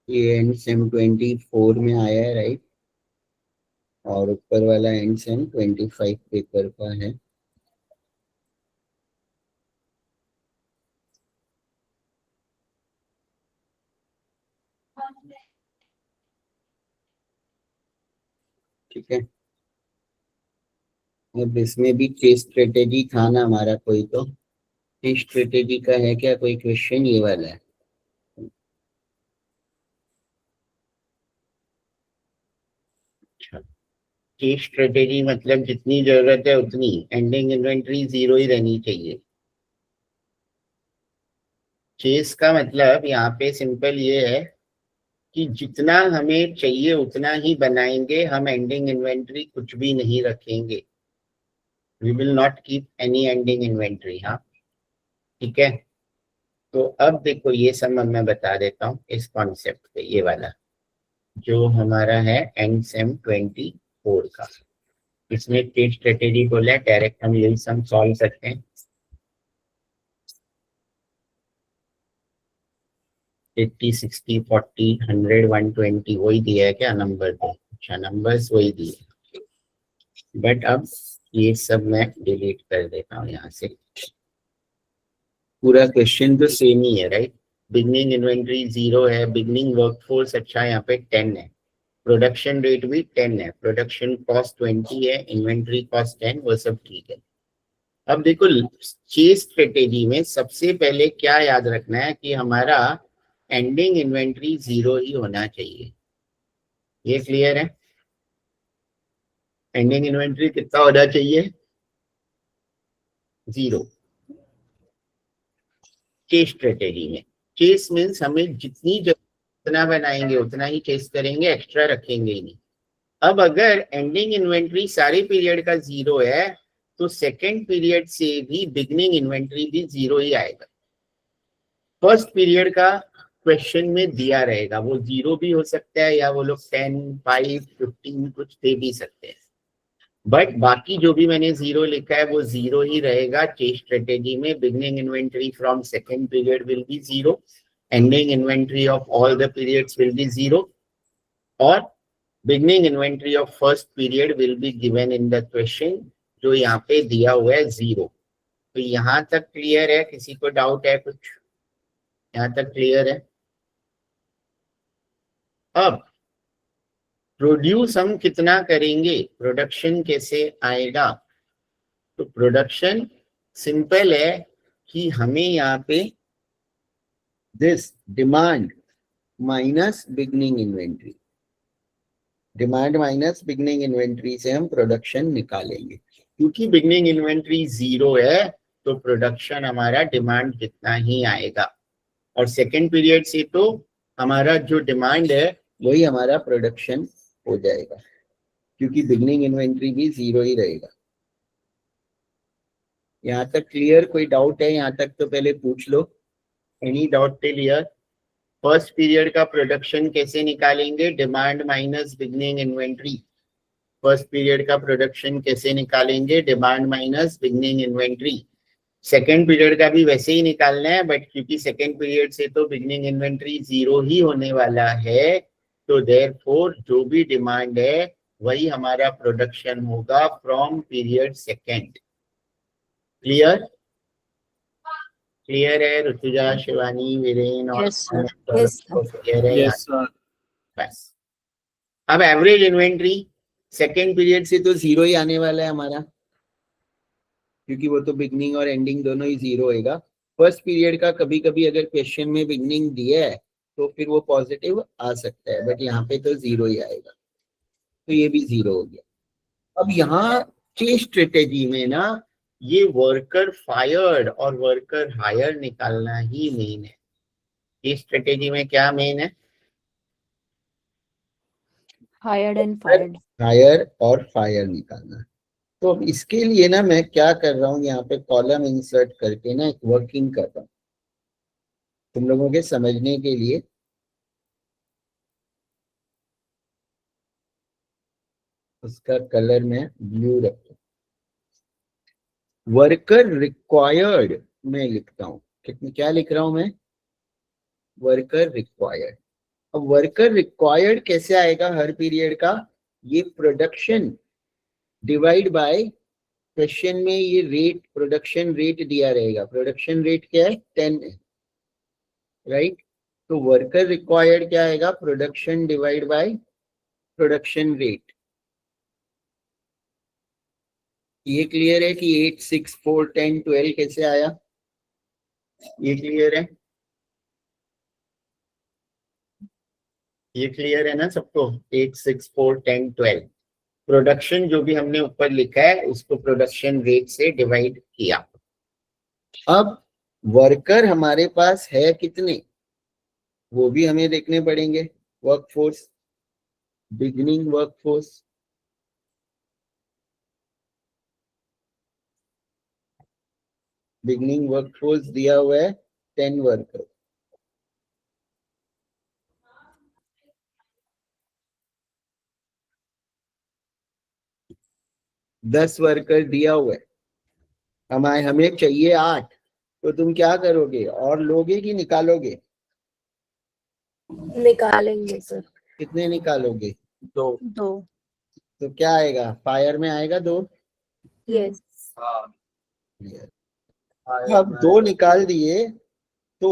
ये एंड सेम 24 में आया है, राइट, और ऊपर वाला एंड सेम 25 पेपर का है। ठीक है, अब इसमें भी केस स्ट्रेटेजी था ना हमारा कोई, तो केस स्ट्रेटेजी का है क्या कोई क्वेश्चन? ये वाला है। अच्छा, केस स्ट्रेटेजी मतलब जितनी जरूरत है उतनी, एंडिंग इन्वेंट्री 0 ही रहनी चाहिए। केस का मतलब यहाँ पे सिंपल ये है कि जितना हमें चाहिए उतना ही बनाएंगे हम, एंडिंग इन्वेंट्री कुछ भी नहीं रखेंगे। We will not keep any ending inventory. हाँ ठीक है, तो अब देखो ये सब मैं बता देता हूँ इस कॉन्सेप्ट पे, ये वाला जो हमारा है एंड सेम 24 का, इसमें ट्रेड स्ट्रेटेजी बोला है, डायरेक्ट हम यही सम सॉल्व करते हैं। 80, 60, 40, 100, 120 वही दिया है क्या नंबर पे? अच्छा नंबर्स वही दिए, बट अब ये सब मैं डिलीट कर देता हूँ यहाँ से। पूरा क्वेश्चन तो सेम ही है राइट। बिगनिंग इन्वेंट्री 0 है, बिगनिंग वर्कफोर्स अच्छा यहाँ पे 10 है, प्रोडक्शन रेट भी 10 है, प्रोडक्शन कॉस्ट 20 है, इन्वेंट्री कॉस्ट 10, वो सब ठीक है। अब देखो चेस स्ट्रेटेजी में सबसे पहले क्या याद रखना है कि हमारा एंडिंग इन्वेंट्री 0 ही होना चाहिए। ये क्लियर है? एंडिंग इन्वेंट्री कितना होना चाहिए? 0। चेस स्ट्रेटेजी में, चेस मीन्स हमें जितना बनाएंगे उतना ही चेस करेंगे, एक्स्ट्रा रखेंगे ही नहीं। अब अगर एंडिंग इन्वेंट्री सारे पीरियड का 0 है तो सेकेंड पीरियड से भी बिगनिंग इन्वेंट्री भी 0 ही आएगा। फर्स्ट पीरियड का क्वेश्चन में दिया रहेगा, वो 0 भी हो सकता है या वो लोग 10, 5, 15 कुछ दे भी सकते हैं, बट बाकी जो भी मैंने 0 लिखा है वो 0 ही रहेगा। चेस स्ट्रेटेजी में beginning inventory from second period will be 0, ending inventory of all the periods will be 0, और beginning inventory of first period will be given in the question, जो यहाँ पे दिया हुआ है 0। तो यहाँ तक क्लियर है? किसी को डाउट है कुछ? यहाँ तक क्लियर है? अब प्रोड्यूस हम कितना करेंगे, प्रोडक्शन कैसे आएगा? तो प्रोडक्शन सिंपल है कि हमें यहाँ पे this demand minus beginning inventory, demand minus beginning inventory से हम प्रोडक्शन निकालेंगे। क्योंकि बिगनिंग इन्वेंट्री 0 है तो प्रोडक्शन हमारा डिमांड जितना ही आएगा, और सेकेंड पीरियड से तो हमारा जो डिमांड है वही हमारा प्रोडक्शन हो जाएगा, क्योंकि बिगनिंग इन्वेंट्री भी 0 ही रहेगा। यहाँ तक क्लियर? कोई डाउट है यहाँ तक तो पहले पूछ लो। Any doubt till here? First period का प्रोडक्शन कैसे निकालेंगे? Demand minus beginning inventory. First period का प्रोडक्शन कैसे निकालेंगे? Demand minus beginning inventory. Second period का भी वैसे ही निकालना है, बट क्योंकि सेकेंड पीरियड से तो बिगनिंग इन्वेंट्री 0 ही होने वाला है, तो देयरफॉर जो भी डिमांड है वही हमारा प्रोडक्शन होगा from period second. Clear? Clear है ऋतुजा, शिवानी, वीरेन और Yes, sir. Yes, क्लियर है? Yes sir. बस अब एवरेज इन्वेंट्री सेकेंड पीरियड से तो 0 ही आने वाला है हमारा, क्योंकि वो तो बिगनिंग और एंडिंग दोनों ही 0 होएगा। फर्स्ट पीरियड का कभी कभी अगर क्वेश्चन में बिगनिंग दिया है तो फिर वो पॉजिटिव आ सकता है, बट यहाँ पे तो 0 ही आएगा, तो ये भी 0 हो गया। अब यहाँ चेस स्ट्रेटेजी में ना ये वर्कर फायर्ड और वर्कर हायर निकालना ही मेन है। चेस स्ट्रेटेजी में क्या मेन है? Hired and fired. हायर और फायर निकालना। तो अब इसके लिए ना मैं क्या कर रहा हूँ, यहाँ पे कॉलम इंसर्ट करके ना एक वर्किंग कर रहा हूँ तुम लोगों के समझने के लिए। उसका कलर मैं ब्लू रखता हूँ। वर्कर रिक्वायर्ड में लिखता हूँ, कितनी क्या लिख रहा हूं मैं? Worker required. अब वर्कर रिक्वायर्ड कैसे आएगा हर पीरियड का? ये प्रोडक्शन डिवाइड बाय क्वेश्चन में ये रेट, प्रोडक्शन रेट दिया रहेगा। प्रोडक्शन रेट क्या है? 10 है, राइट? तो वर्कर रिक्वायर्ड क्या आएगा? Production divide by production rate. ये क्लियर है कि 8, 6, 4, 10, 12 कैसे आया? ये क्लियर है? ये क्लियर है ना सबको? 8, 6, 4, 10, 12 प्रोडक्शन जो भी हमने ऊपर लिखा है उसको प्रोडक्शन रेट से डिवाइड किया। अब वर्कर हमारे पास है कितने वो भी हमें देखने पड़ेंगे। Workforce, beginning workforce, beginning workforce दिया हुआ है 10 वर्कर। दस वर्कर दिया हुआ है, हमें चाहिए 8, तो तुम क्या करोगे, और लोगे कि निकालोगे? निकालेंगे सर। कितने निकालोगे? 2। 2। तो क्या आएगा, फायर में आएगा 2। यस। अब 2 निकाल दिए तो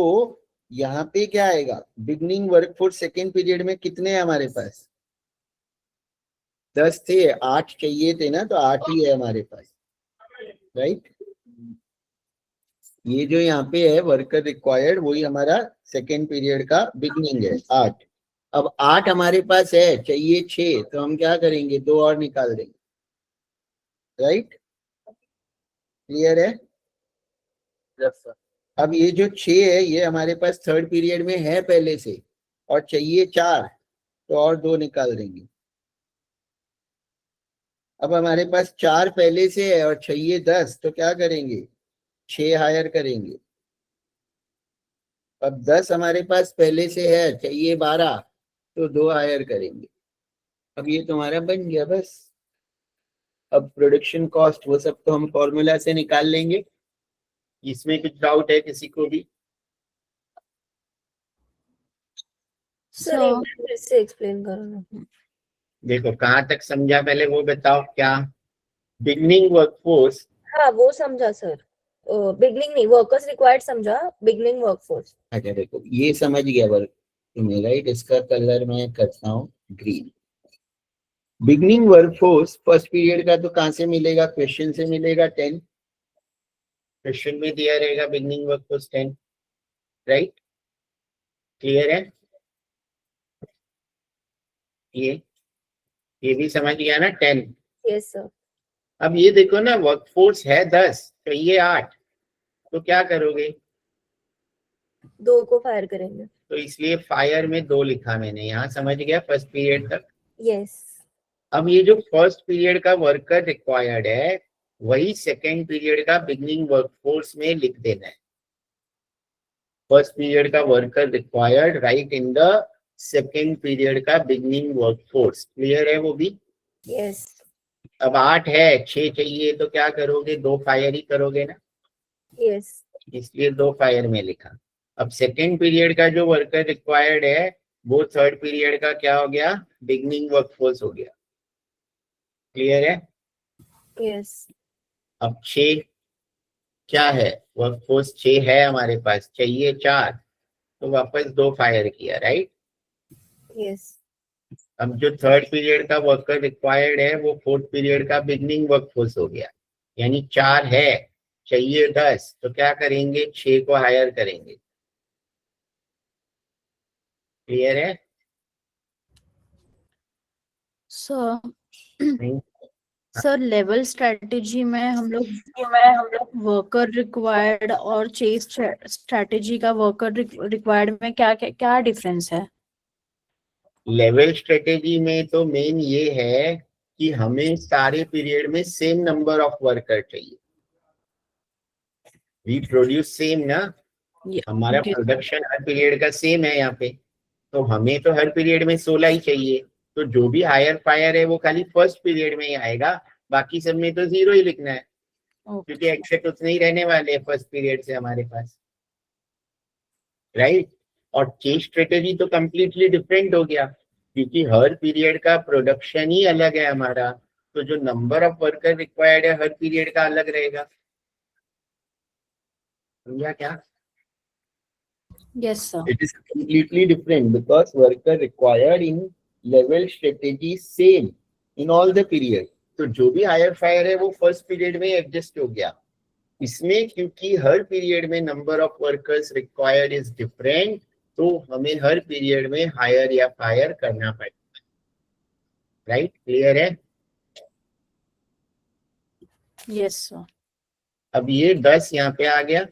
यहाँ पे क्या आएगा, बिगनिंग वर्कफोर्स सेकेंड पीरियड में कितने हैं हमारे पास? 10 थे, 8 चाहिए थे ना, तो 8 ही है हमारे पास, राइट। ये जो यहाँ पे है वर्कर रिक्वायर्ड, वही हमारा सेकेंड पीरियड का बिगनिंग है 8। अब 8 हमारे पास है, चाहिए 6, तो हम क्या करेंगे, 2 और निकाल देंगे, राइट। क्लियर है? Yes sir. अब ये जो 6 है ये हमारे पास थर्ड पीरियड में है पहले से, और चाहिए 4, तो और 2 निकाल देंगे। अब हमारे पास 4 पहले से है और चाहिए 10, तो क्या करेंगे, 6 हायर करेंगे। अब 10 हमारे पास पहले से है, चाहिए 12, तो 2 हायर करेंगे। अब ये तुम्हारा बन गया बस। अब प्रोडक्शन कॉस्ट वो सब तो हम फॉर्मूला से निकाल लेंगे। इसमें कुछ डाउट है किसी को भी? सर एक बार फिर से एक्सप्लेन करो ना। देखो कहाँ तक समझा पहले वो बताओ। क्या बिगनिंग वर्कफोर्स? हाँ वो समझा सर, बिगनिंग नहीं, वर्कर्स रिक्वायर्ड समझा, बिगनिंग वर्कफोर्स। अच्छा देखो ये समझ गया वर्क तुम्हें, राइट। इसका कलर मैं करता हूँ green. Beginning workforce first period का तो कहाँ से मिलेगा, क्वेश्चन से मिलेगा 10। क्वेश्चन में दिया रहेगा बिगनिंग वर्कफोर्स 10, राइट। क्लियर है? ये भी समझ गया ना 10। Yes sir. अब ये देखो ना, वर्कफोर्स है 10, चाहिए 8, तो क्या करोगे? 2 को फायर करेंगे। तो इसलिए फायर में 2 लिखा मैंने यहाँ, समझ गया फर्स्ट पीरियड तक। यस। अब ये जो फर्स्ट पीरियड का वर्कर रिक्वायर्ड है वही सेकेंड पीरियड का बिगनिंग वर्कफोर्स में लिख देना है। फर्स्ट पीरियड का worker required right in the second period का बिगनिंग वर्कफोर्स। क्लियर है वो भी? यस। अब 8 है, 6 चाहिए, तो क्या करोगे, 2 फायर ही करोगे ना, यस। इसलिए 2 फायर में लिखा। अब सेकेंड पीरियड का जो वर्कर रिक्वायर्ड है वो थर्ड पीरियड का क्या हो गया, बिगनिंग वर्कफोर्स हो गया। क्लियर है? यस। अब 6 क्या है, वर्कफोर्स 6 है हमारे पास, चाहिए 4, तो वापस 2 फायर किया, राइट। यस। अब जो थर्ड पीरियड का वर्कर रिक्वायर्ड है वो फोर्थ पीरियड का बिगनिंग वर्कफोर्स हो गया, यानी 4 है, चाहिए 10, तो क्या करेंगे, 6 को हायर करेंगे। क्लियर है? सर लेवल स्ट्रेटेजी में हम लोग वर्कर रिक्वायर्ड और चेस स्ट्रेटेजी का वर्कर रिक्वायर्ड में क्या क्या क्या डिफरेंस है? लेवल स्ट्रेटेजी में तो मेन ये है कि हमें सारे पीरियड में सेम नंबर ऑफ वर्कर चाहिए। वी प्रोड्यूस सेम ना, हमारा प्रोडक्शन हर पीरियड का सेम है यहाँ पे, तो हमें तो हर पीरियड में 16 ही चाहिए। तो जो भी हायर फायर है वो खाली फर्स्ट पीरियड में ही आएगा, बाकी सब में तो 0 ही लिखना है, क्योंकि एक्सेप्ट उतने ही रहने वाले हैं फर्स्ट पीरियड से हमारे पास, राइट। और चेस स्ट्रेटेजी तो कम्प्लीटली डिफरेंट हो गया, क्योंकि हर पीरियड का प्रोडक्शन ही अलग है हमारा, तो जो नंबर ऑफ वर्कर रिक्वायर्ड है हर पीरियड का अलग रहेगा। समझा क्या? Yes sir. It is completely different because worker required in level strategy same in all the period. तो जो भी हायर फायर है वो फर्स्ट पीरियड में एडजस्ट हो गया। इसमें क्योंकि हर पीरियड में number of workers required is different, तो हमें हर पीरियड में हायर या फायर करना पड़ेगा, राइट। क्लियर है? Yes sir. अब ये 10 यहाँ पे आ गया,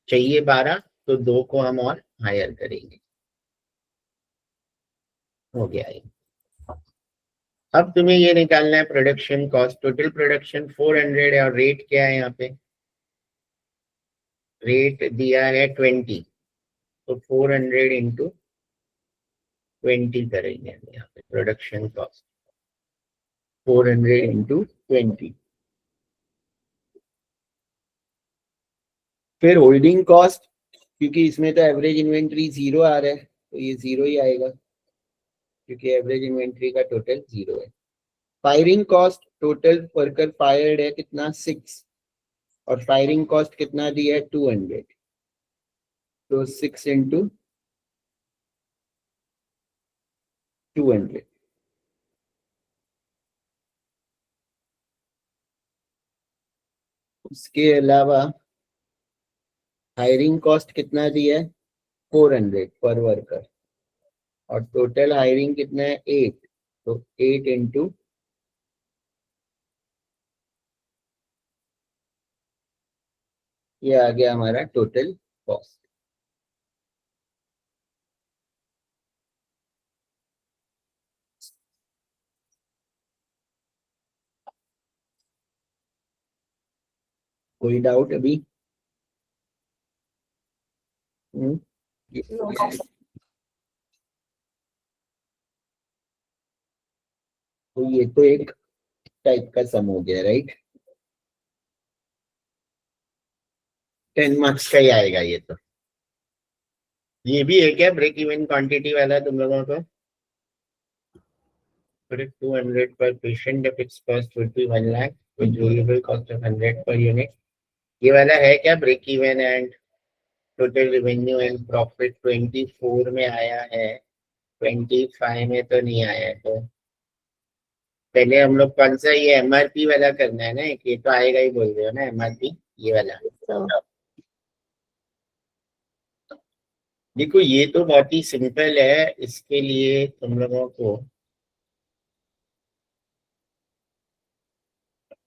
चाहिए 12, तो 2 को हम और हायर करेंगे, हो गया ये। अब तुम्हें ये निकालना है प्रोडक्शन कॉस्ट। टोटल प्रोडक्शन 400 है और रेट क्या है यहाँ पे, रेट दिया है 20, तो 400 इंटू 20 करेंगे यहाँ पे प्रोडक्शन कॉस्ट, 400 इंटू 20। फिर होल्डिंग कॉस्ट, क्योंकि इसमें तो एवरेज इन्वेंट्री 0 आ रहा है तो ये 0 ही आएगा, क्योंकि एवरेज इन्वेंट्री का टोटल 0 है। Firing cost, total worker fired है कितना 6, और फायरिंग कॉस्ट कितना दिया है 200, तो 6 इंटू 200। उसके अलावा हायरिंग कॉस्ट कितना दिया है 400 पर वर्कर, और टोटल हायरिंग कितना है 8, तो 8 इंटू ये आ गया हमारा टोटल कॉस्ट। कोई डाउट अभी? तो ये तो एक टाइप का सम हो गया, राइट? 10 मार्क्स का ही आएगा ये तो। ये भी है क्या ब्रेक इवन क्वांटिटी वाला तुम लोगों को? 200 per patient, the fixed cost would be 1 lakh with variable cost of 100 per unit। ये वाला है क्या break even and total revenue and profit 24 में आया है, 25 में तो नहीं आया है। तो पहले हम लोग कौन सा ये एमआरपी वाला करना है ना, ये तो आएगा ही बोल रहे हो ना एमआरपी, ये वाला। So, देखो ये तो बहुत ही सिंपल है, इसके लिए तुम लोगों को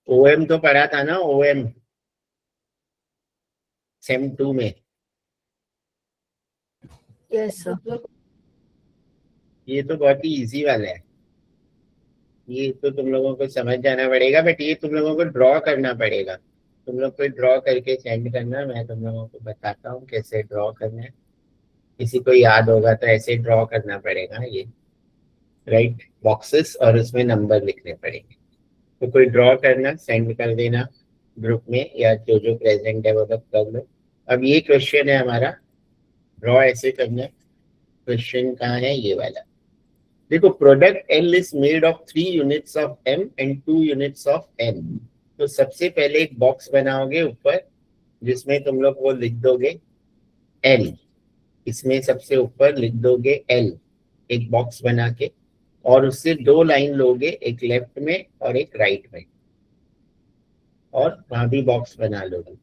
ओएम तो पढ़ा था ना, ओएम सेम 2 में। yes sir. ये तो बहुत ही इजी वाला है, ये तो तुम लोगों को समझ जाना पड़ेगा, बट ये तुम लोगों को ड्रॉ करना पड़ेगा। तुम लोग को ड्रॉ करके सेंड करना, मैं तुम लोगों को बताता हूँ कैसे ड्रॉ करना है। किसी को याद होगा तो ऐसे ड्रॉ करना पड़ेगा ये, राइट, बॉक्सेस, और उसमें नंबर लिखने पड़ेंगे। तो कोई ड्रॉ करना, सेंड कर देना ग्रुप में, या जो जो प्रेजेंट है वो लोग कर लो। अब ये क्वेश्चन है हमारा, ड्रॉ ऐसे करना है। क्वेश्चन कहाँ है, ये वाला। देखो product L is made of 3 units of M and 2 units of N। तो सबसे पहले एक बॉक्स बनाओगे ऊपर, जिसमें तुम लोग वो लिख दोगे L, इसमें सबसे ऊपर लिख दोगे L, एक बॉक्स बना के, और उससे 2 लाइन लोगे, एक लेफ्ट में और एक राइट में, और वहां भी बॉक्स बना लोगे।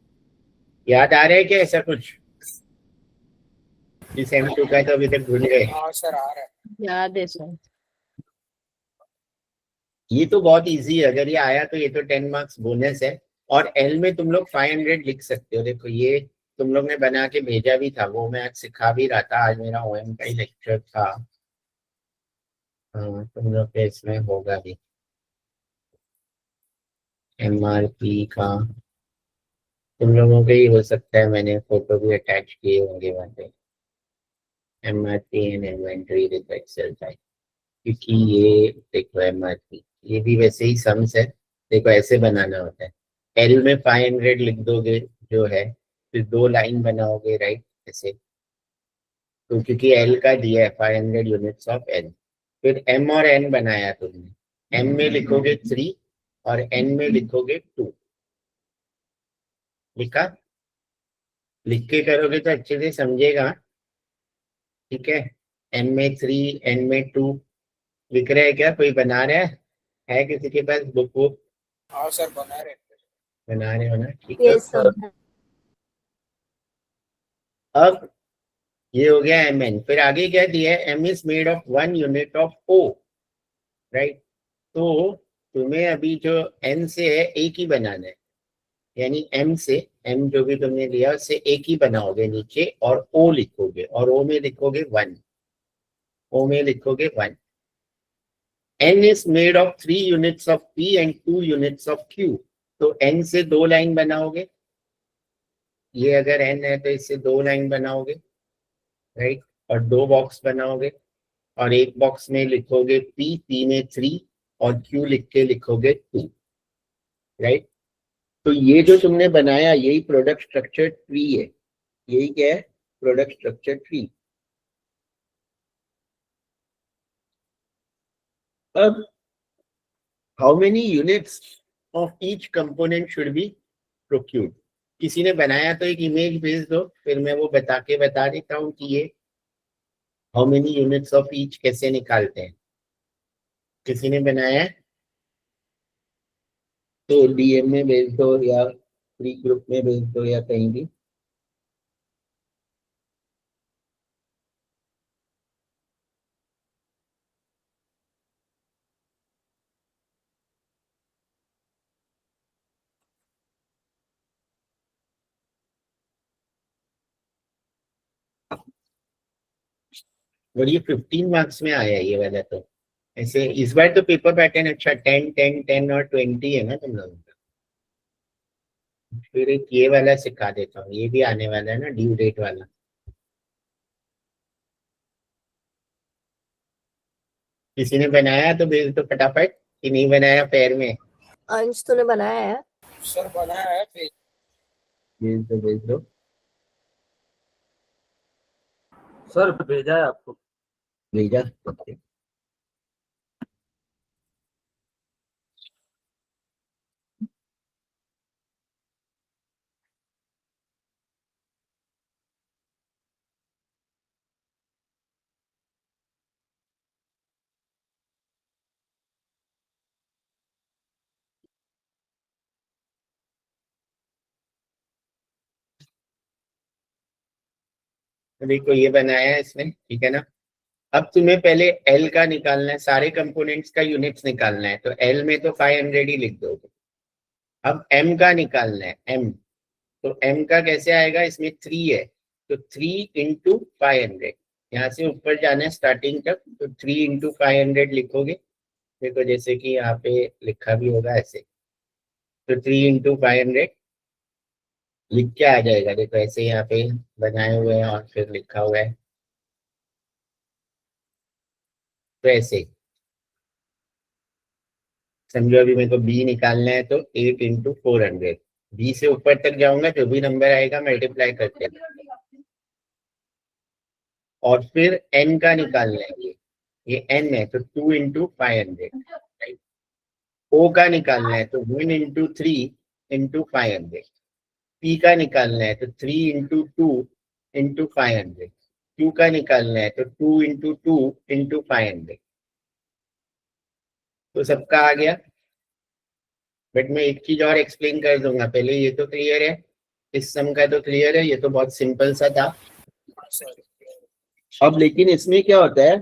याद आ रहा है क्या ऐसा कुछ? जिस M2 का तो अभी तक भूल गए। हाँ सर आ रहा है। याद है सर। ये तो बहुत इजी है, अगर ये आया तो ये तो 10 मार्क्स बोनस है। और L में तुम लोग 500 लिख सकते हो। देखो ये तुम लोग ने बना के भेजा भी था, वो मैं आज सिखा भी रहा था, आज मेरा OM का ही लेक्चर था। हाँ तुम लोग के इसमें होगा भी MRP का, तुम लोगों के ही हो सकता है, मैंने फोटो भी अटैच किए होंगे वहाँ पे। MRP and inventory with excel file, क्योंकि ये देखो MRP ये भी वैसे ही सम्स है। देखो ऐसे बनाना होता है, L में 500 लिख दोगे जो है, फिर 2 लाइन बनाओगे, राइट, ऐसे। तो क्योंकि L का दिया है 500 यूनिट्स ऑफ L, फिर M और N बनाया तुमने, M में लिखोगे 3 और N में लिखोगे 2। लिखा? लिख के करोगे तो अच्छे से समझेगा, ठीक है। M में 3, N में 2 लिख रहे हैं क्या? कोई बना रहा है किसी के पास बुक बुक? हाँ सर बना रहे। बना रहे हो ना, ठीक है। Yes sir. अब ये हो गया MN, फिर आगे क्या दिया है, M is made of 1 unit of O, right. तो तुम्हें अभी जो N से है एक ही बनाना है, यानी M से, M जो भी तुमने लिया उससे एक ही बनाओगे नीचे, और O लिखोगे, और O में लिखोगे 1, O में लिखोगे 1। N is made of 3 units of P and 2 units of Q। तो N से 2 लाइन बनाओगे, ये अगर n है तो इससे 2 लाइन बनाओगे, राइट, और 2 बॉक्स बनाओगे, और एक बॉक्स में लिखोगे p में 3 और q लिख के लिखोगे 2, राइट। तो ये जो तुमने बनाया यही प्रोडक्ट स्ट्रक्चर ट्री है, यही क्या है, प्रोडक्ट स्ट्रक्चर ट्री। अब how many units of each component should be procured. किसी ने बनाया तो एक इमेज भेज दो, फिर मैं वो बता देता हूँ कि ये how many units of each कैसे निकालते हैं। किसी ने बनाया है तो डीएम में भेज दो या फ्री ग्रुप में भेज दो या कहीं भी। और ये 15 मार्क्स में आया ये वाला, तो ऐसे इस बार तो पेपर पैटर्न अच्छा 10 10 10 और 20 है ना तुम लोगों का। फिर एक ये वाला सिखा देता हूँ, ये भी आने वाला है ना, ड्यू डेट वाला। किसी ने बनाया तो भेज दो फटाफट, कि नहीं बनाया पैर में। अंश तूने बनाया है? सर बनाया है फिर। भेज दो। सर भेजा है आपको। भेजा। देखो ये बनाया है इसमें, ठीक है ना। अब तुम्हें पहले L का निकालना है, सारे कंपोनेंट्स का यूनिट्स निकालना है, तो L में तो 500 ही लिख दोगे। अब M का निकालना है, M, तो M का कैसे आएगा, इसमें 3 है तो 3 इंटू 500, यहाँ से ऊपर जाना है स्टार्टिंग तक, तो 3 इंटू 500 लिखोगे। देखो जैसे कि यहाँ पे लिखा भी होगा ऐसे, तो 3 इंटू 500 लिख के आ जाएगा। देखो ऐसे यहाँ पे बनाए हुए हैं और फिर लिखा हुआ है, तो ऐसे समझो। अभी मेरे को बी निकालना है तो 8 इंटू 400, बी से ऊपर तक जाऊंगा, जो भी नंबर आएगा मल्टीप्लाई करते हैं। और फिर एन का निकालना है, ये एन है तो 2 इंटू 500, राइट। ओ का निकालना है तो 1 इंटू 3 इंटू 500। पी का निकालना है तो 3 इंटू 2 इंटू 500। क्यू का निकालना है तो 2 इंटू 2 इंटू 500। तो सबका आ गया, बट मैं एक चीज और एक्सप्लेन कर दूंगा पहले। ये तो क्लियर है, इस सम का तो क्लियर है, ये तो बहुत सिंपल सा था। हाँ सर। अब लेकिन इसमें क्या होता है,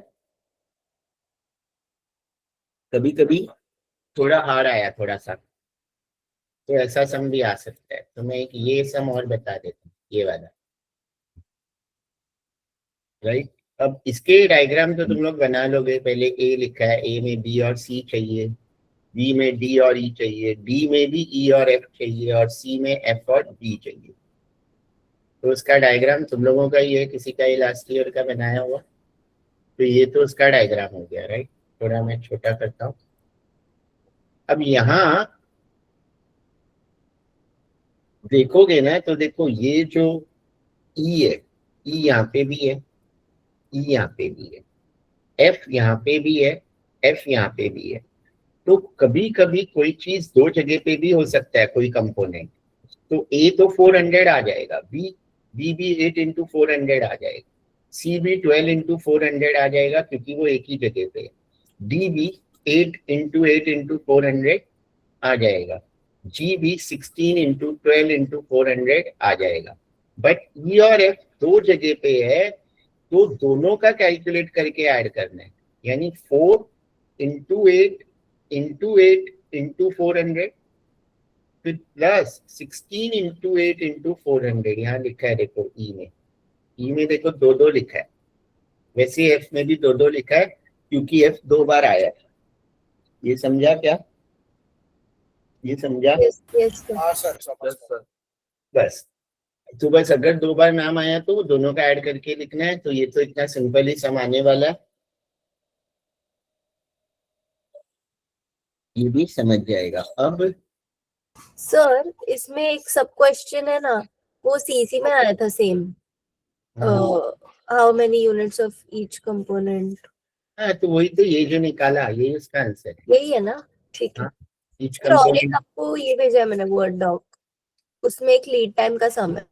कभी कभी थोड़ा हार्ड आया थोड़ा सा, तो ऐसा सम भी आ सकता है। तो मैं एक ये सम और बता देता हूँ, ये वाला, राइट। अब इसके डायग्राम तो तुम लोग बना लोगे। पहले ए लिखा है, ए में बी और सी चाहिए, बी में डी और ई चाहिए, डी में भी ई और एफ चाहिए, और सी में एफ और बी चाहिए। तो उसका डायग्राम तुम लोगों का ही है, किसी का ही लास्ट ईयर का बनाया हुआ। तो ये तो उसका डायग्राम हो गया, राइट। थोड़ा मैं छोटा करता हूँ। अब यहाँ देखोगे ना तो देखो ये जो ई है, ई यहाँ पे भी है, ई यहाँ पे भी है, एफ यहाँ पे भी है, एफ यहाँ पे भी है। तो कभी कभी कोई चीज दो जगह पे भी हो सकता है, कोई कंपोनेंट। तो ए तो 400 आ जाएगा, बी भी 8 इंटू 400 आ जाएगा, सी भी 12 इंटू 400 आ जाएगा क्योंकि वो एक ही जगह पे है, डी भी 8 इंटू 8 इंटू 400 आ जाएगा, जी भी 16 इंटू 12 इंटू 400 आ जाएगा। बट ई और एफ दो जगह पे है, तो दोनों का कैलकुलेट करके ऐड करना है, यानी 4 इंटू 8 इंटू 8 इंटू 400 फिर प्लस 16 इंटू 8 इंटू 400। यहाँ लिखा है देखो ई में देखो 2 लिखा है, वैसे एफ में भी 2 लिखा है क्योंकि एफ 2 बार आया है। ये समझा क्या, ये समझा? यस यस हाँ सर समझ यस सर। बस तो बस अगर 2 बार नाम आया तो दोनों का ऐड करके लिखना है, तो ये तो इतना सिंपल ही सम आने वाला है, ये भी समझ जाएगा। अब सर इसमें एक सब क्वेश्चन है ना, वो सीसी में आया था same, how many units of each component, हाँ, तो वही तो, ये जो निकाला यही उसका आंसर है। यही है ना? ठीक है। हाँ, ईच फिर और एक कंपोनेंट। आपको ये भेजा है मैंने वर्ड डॉक, उसमें एक लीड टाइम का सम है।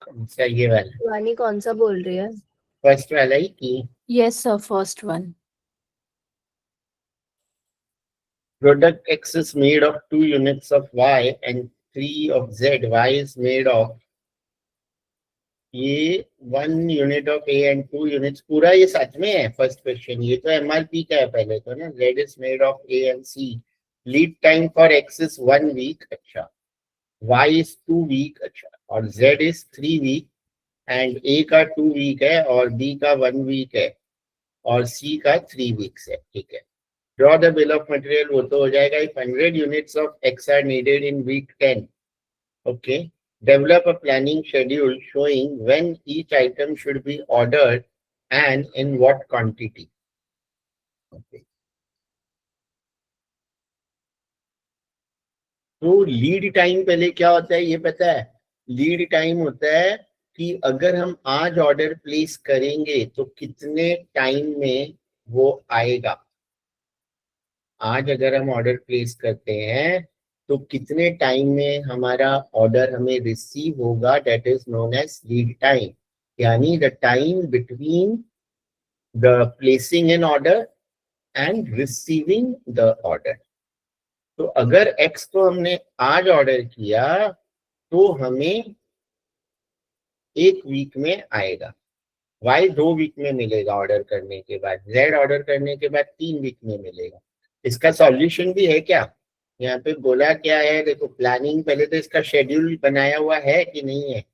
अच्छा, ये वाला वानी कौन सा बोल रही है? फर्स्ट वाला ही की। Yes sir, first one. Product X is made of 2 units of Y and 3 of Z. Y is made of ये 1 unit of A and 2 units, पूरा ये सच में है फर्स्ट क्वेश्चन, ये तो एमआरपी का है पहले तो ना। Z is made of A and C. Lead time for X is 1 week, अच्छा, Y is 2 week, अच्छा, और Z is 3 week, and A का 2 week है और B का 1 week है और C का 3 weeks है, ठीक है। Draw the bill of material, वो तो हो जाएगा। If 100 units of X are needed in week 10, okay, develop a planning schedule showing when each item should be ordered and in what quantity. Okay. तो lead time पहले क्या होता है ये पता है? लीड टाइम होता है कि अगर हम आज ऑर्डर प्लेस करेंगे तो कितने टाइम में वो आएगा। आज अगर हम ऑर्डर प्लेस करते हैं तो कितने टाइम में हमारा ऑर्डर हमें रिसीव होगा, that is known as lead time, यानी the time between the placing an order and receiving the order. तो अगर एक्स को हमने आज ऑर्डर किया तो हमें 1 वीक में आएगा, वाई 2 वीक में मिलेगा ऑर्डर करने के बाद, जेड ऑर्डर करने के बाद 3 वीक में मिलेगा। इसका सॉल्यूशन भी है क्या? यहाँ पे बोला क्या है, देखो प्लानिंग, पहले तो इसका शेड्यूल बनाया हुआ है कि नहीं है?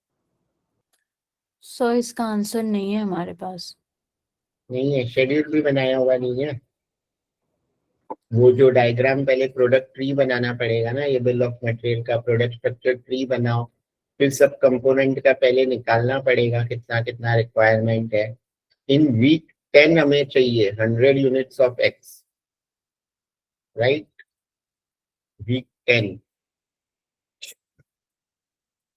सर इसका आंसर नहीं है हमारे पास। नहीं है, शेड्यूल भी बनाया हुआ नहीं है। वो जो डायग्राम, पहले प्रोडक्ट ट्री बनाना पड़ेगा ना, ये बिल ऑफ मटेरियल का प्रोडक्ट स्ट्रक्चर ट्री बनाओ, फिर सब कंपोनेंट का पहले निकालना पड़ेगा कितना कितना रिक्वायरमेंट है। इन वीक 10 हमें चाहिए 100 units of X, right, week 10।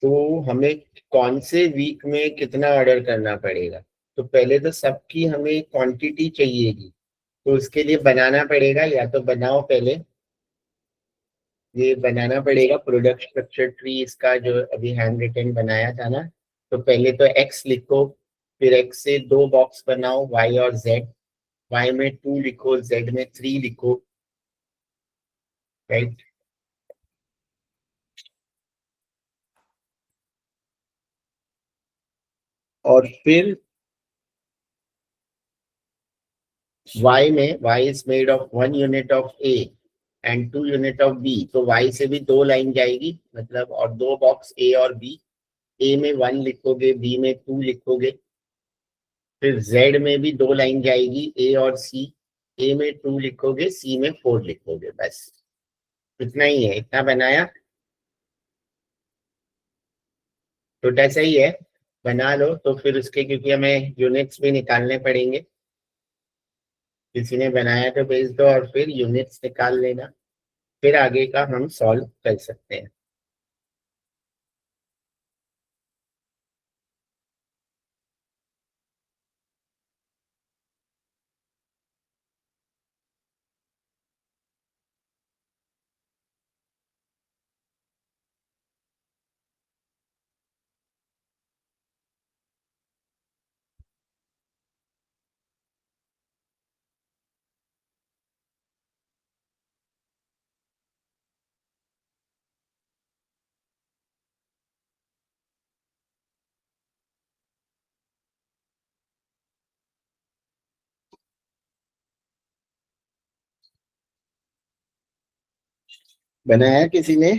तो हमें कौन से वीक में कितना ऑर्डर करना पड़ेगा? तो पहले तो सबकी हमें क्वांटिटी चाहिएगी, तो उसके लिए बनाना पड़ेगा, या तो बनाओ पहले, ये बनाना पड़ेगा प्रोडक्ट स्ट्रक्चर ट्री इसका जो अभी हैंड रिटन बनाया था ना। तो पहले तो एक्स लिखो, फिर एक्स से 2 बॉक्स बनाओ, वाई और जेड, वाई में 2 लिखो, जेड में 3 लिखो, राइट। और फिर y में y is made of 1 unit of a and 2 unit of b, तो y से भी 2 लाइन जाएगी मतलब, और 2 बॉक्स a और b, a में 1 लिखोगे, b में 2 लिखोगे, फिर z में भी 2 लाइन जाएगी, a और c, a में 2 लिखोगे, c में 4 लिखोगे, बस इतना ही है। इतना बनाया, छोटा सा ही है, बना लो। तो फिर उसके, क्योंकि हमें यूनिट्स भी निकालने पड़ेंगे, किसी ने बनाया तो भेज दो और फिर यूनिट्स निकाल लेना, फिर आगे का हम सॉल्व कर सकते हैं। बनाया किसी ने?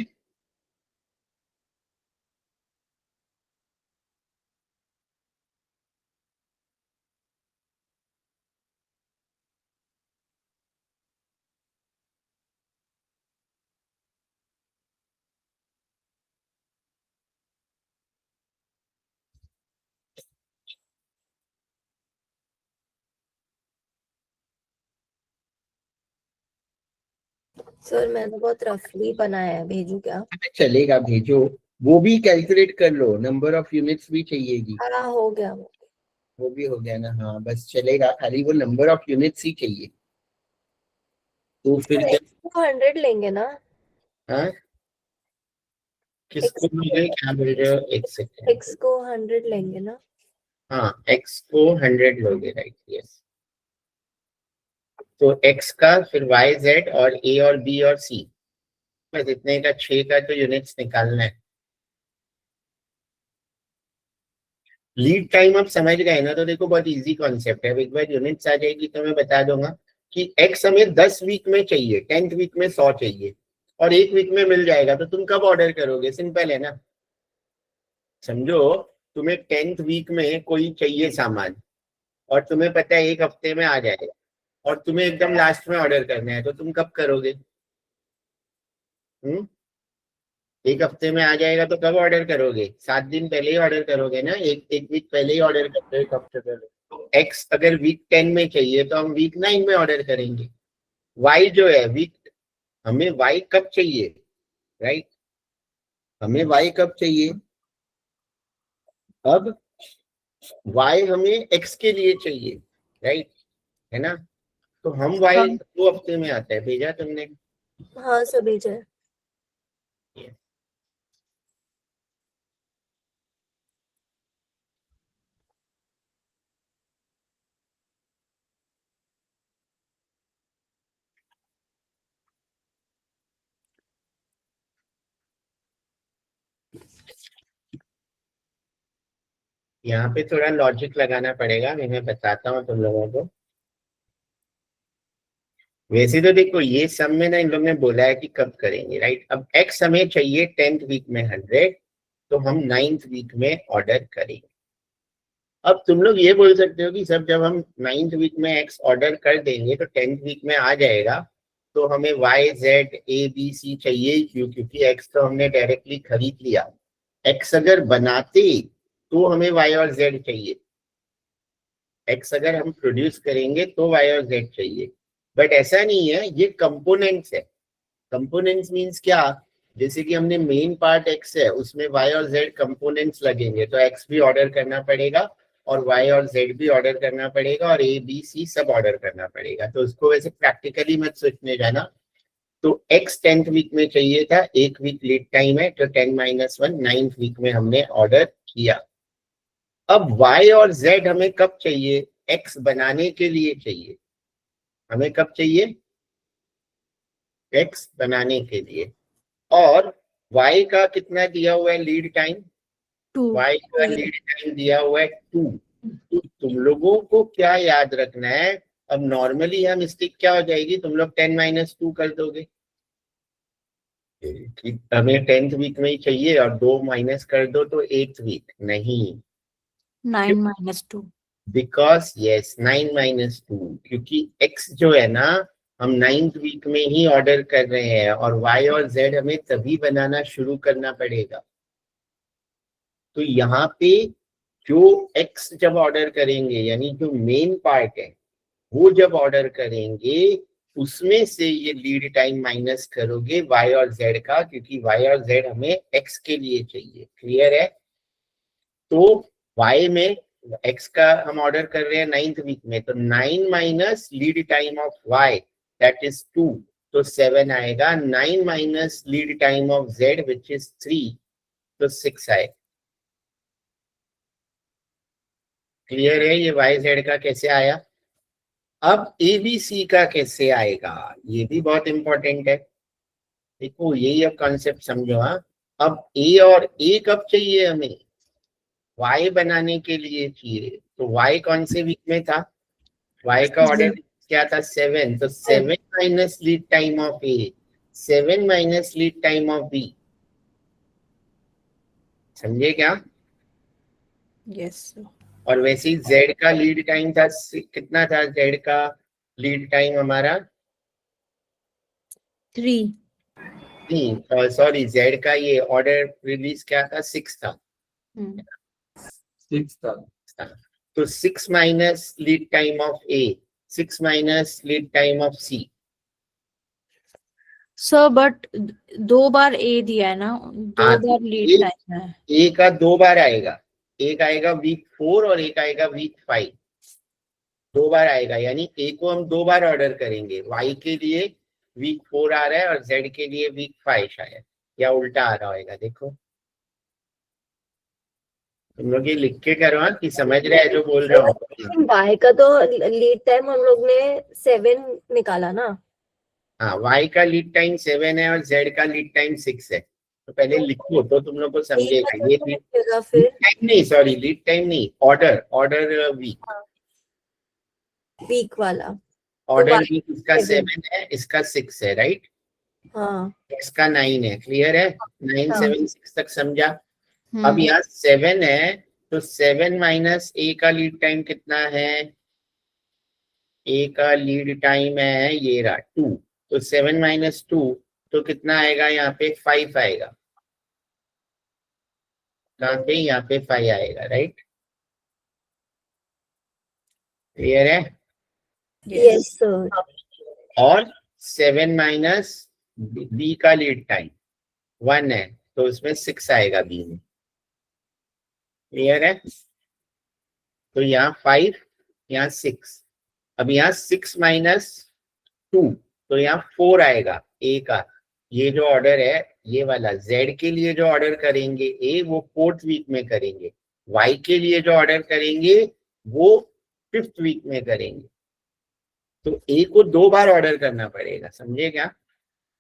सर मैंने बहुत रफली बनाया है, भेजू क्या? चलेगा, भेजो। वो भी कैलकुलेट कर लो, नंबर ऑफ यूनिट्स भी चाहिएगी। हाँ हो गया वो। वो भी हो गया ना? हाँ बस चलेगा, खाली वो नंबर ऑफ यूनिट्स ही चाहिए। तो फिर सर जब एक्स को 100 लेंगे ना? हाँ किसको मिले, क्या बोल रहे हो? एक सेकेंड। एक्स को 100 लेंगे ना? हाँ एक्स को 100 लोगे, राइट? यस। तो एक्स का फिर वाई जेड और ए और बी और सी, बस इतने का 6 का तो यूनिट्स निकालना है। लीड टाइम आप समझ गए ना? तो देखो बहुत इजी कॉन्सेप्ट है। अब एक बार यूनिट्स आ जाएगी तो मैं बता दूंगा कि एक्स हमें 10 वीक में चाहिए, 10th वीक में 100 चाहिए और 1 वीक में मिल जाएगा, तो तुम कब ऑर्डर करोगे? सिंपल है ना, समझो। तुम्हें 10th वीक में कोई चाहिए सामान और तुम्हें पता है 1 हफ्ते में आ जाएगा और तुम्हें एकदम लास्ट में ऑर्डर करना है, तो तुम कब करोगे? 1 हफ्ते में आ जाएगा तो कब ऑर्डर करोगे? 7 दिन पहले ही ऑर्डर करोगे ना, एक वीक पहले ही ऑर्डर करते हो, 1 हफ्ते पहले। तो एक्स अगर वीक 10 में चाहिए तो हम वीक 9 में ऑर्डर करेंगे। वाई जो है वीक, हमें वाई कब चाहिए, राइट? हमें वाई कब चाहिए? अब वाई हमें एक्स के लिए चाहिए, राइट? है ना? तो हम वाई 2 हफ्ते में आता है, भेजा तुमने? हाँ सर भेजा है। यहाँ पे थोड़ा लॉजिक लगाना पड़ेगा, मैं बताता हूँ तुम लोगों को। वैसे तो देखो ये सब में ना इन लोगों ने बोला है कि कब करेंगे, राइट? अब एक्स हमें चाहिए 10th वीक में 100, तो हम 9th वीक में ऑर्डर करेंगे। अब तुम लोग ये बोल सकते हो कि सब जब हम 9th वीक में एक्स ऑर्डर कर देंगे तो 10th वीक में आ जाएगा, तो हमें Y Z A B C चाहिए ही क्यों? क्योंकि एक्स तो हमने डायरेक्टली खरीद लिया। एक्स अगर बनाते तो हमें वाई और जेड चाहिए, एक्स अगर हम प्रोड्यूस करेंगे तो वाई और जेड चाहिए। बट ऐसा नहीं है, ये कंपोनेंट्स है। कंपोनेंट्स मींस क्या? जैसे कि हमने मेन पार्ट एक्स है, उसमें वाई और जेड कंपोनेंट्स लगेंगे, तो एक्स भी ऑर्डर करना पड़ेगा और वाई और जेड भी ऑर्डर करना पड़ेगा और ए बी सी सब ऑर्डर करना पड़ेगा। तो उसको वैसे प्रैक्टिकली मत सोचने जाना। तो एक्स 10th वीक में चाहिए था, 1 वीक लेट टाइम है, तो 10-1 9th वीक में हमने ऑर्डर किया। अब y और z हमें कब चाहिए? x बनाने के लिए चाहिए। हमें कब चाहिए? x बनाने के लिए। और y का कितना दिया हुआ है लीड टाइम? 2 y का लीड टाइम दिया हुआ है 2। तो तुम लोगों को क्या याद रखना है? अब नॉर्मली यहाँ मिस्टेक क्या हो जाएगी, तुम लोग 10-2 कर दोगे कि हमें 10th वीक में ही चाहिए और 2 माइनस कर दो तो 8th वीक। नहीं, 9 - 2 बिकॉज यस 9-2, क्योंकि x जो है ना हम 9th वीक में ही ऑर्डर कर रहे हैं और y और z हमें तभी बनाना शुरू करना पड़ेगा। तो यहाँ पे जो x जब ऑर्डर करेंगे, यानी जो मेन पार्ट है वो जब ऑर्डर करेंगे, उसमें से ये लीड टाइम माइनस करोगे y और z का, क्योंकि y और z हमें x के लिए चाहिए। क्लियर है? तो y में x का हम ऑर्डर कर रहे हैं 9th वीक में, तो 9 minus lead time of y that is 2, तो 7 आएगा। 9 minus lead time of z which is 3, तो 6 आएगा। क्लियर है ये y z का कैसे आया? अब ABC का कैसे आएगा, ये भी बहुत इंपॉर्टेंट है। देखो यही अब कॉन्सेप्ट समझो। हाँ, अब A और A कब चाहिए हमें? y बनाने के लिए चाहिए। तो y कौन से वीक में था? y का ऑर्डर क्या था? 7, तो 7 minus lead time of A, 7 minus lead time of B. समझे क्या? यस और वैसे ही जेड का लीड टाइम था, कितना था जेड का लीड टाइम हमारा? 3 नहीं, सॉरी, जेड का ये ऑर्डर रिलीज क्या था? 6 था। 6 था। तो 6 minus lead time of A, 6 minus lead time of C. Sir but 2 बार ए दिया है ना, 2 हाँ, बार लीड टाइम है। ए का 2 बार आएगा, एक आएगा वीक 4 और एक आएगा वीक 5। 2 बार आएगा, यानी ए को हम 2 बार ऑर्डर करेंगे। वाई के लिए वीक 4 आ रहा है और जेड के लिए वीक 5 शायद, या उल्टा आ रहा होगा। देखो तुम लोग ये लिख के करो कि समझ रहे हैं जो बोल रहा हूँ। वाई का तो लीड टाइम हम लोग ने 7 निकाला ना। हाँ, वाई का लीड टाइम 7 है और जेड का लीड टाइम 6 है। तो पहले लिखो तो तुम लोग को समझेगा। ये लीड फिर टाइम नहीं, सॉरी, लीड टाइम नहीं, ऑर्डर वीक। वीक वाला ऑर्डर y वीक इसका 7 7 है, इसका 6 है, राइट? हाँ इसका 9 है। क्लियर है? 9 हाँ। 7 6 तक समझा? अब यहाँ 7 है, तो 7 माइनस ए का लीड टाइम कितना है? ए का लीड टाइम है ये रहा 2। तो 7 माइनस 2 तो कितना आएगा? यहाँ पे 5 आएगा। कहाँ पे? यहाँ पे 5 आएगा, राइट? क्लियर है? Yes sir. और 7 माइनस बी का लीड टाइम 1 है, तो उसमें 6 आएगा बी में। क्लियर है? तो यहाँ 5, यहाँ 6। अब यहाँ 6 माइनस 2 तो यहाँ 4 आएगा ए का। ये जो ऑर्डर है ये वाला, जेड के लिए जो ऑर्डर करेंगे ए, वो 4th वीक में करेंगे। वाई के लिए जो ऑर्डर करेंगे वो 5th वीक में करेंगे। तो ए को 2 बार ऑर्डर करना पड़ेगा, समझे क्या?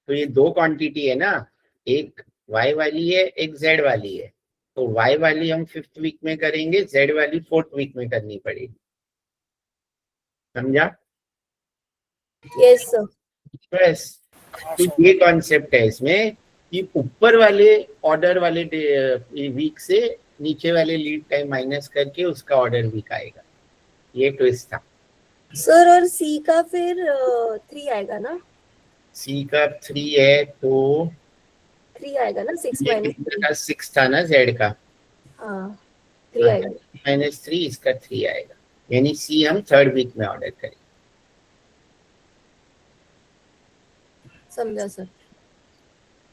तो ये 2 क्वांटिटी है ना, एक वाई वाली है, एक जेड वाली है। तो वाई वाली हम 5th वीक में करेंगे, जेड वाली 4th वीक में करनी पड़ेगी। समझा? Yes sir. बस, तो ये कॉन्सेप्ट है इसमें कि ऊपर वाले ऑर्डर वाले वीक से नीचे वाले लीड टाइम माइनस करके उसका ऑर्डर वीक आएगा। ये ट्विस्ट था। सर और सी का फिर 3 आएगा ना? सी का 3 है तो 3 आएगा ना? 6 ये माइनस कितना का 6 था ना जेड का, हाँ 3 आएगा। -3, इसका 3 आएगा। यानी सी हम 3rd वीक में ऑर्डर करेंगे। समझा सर।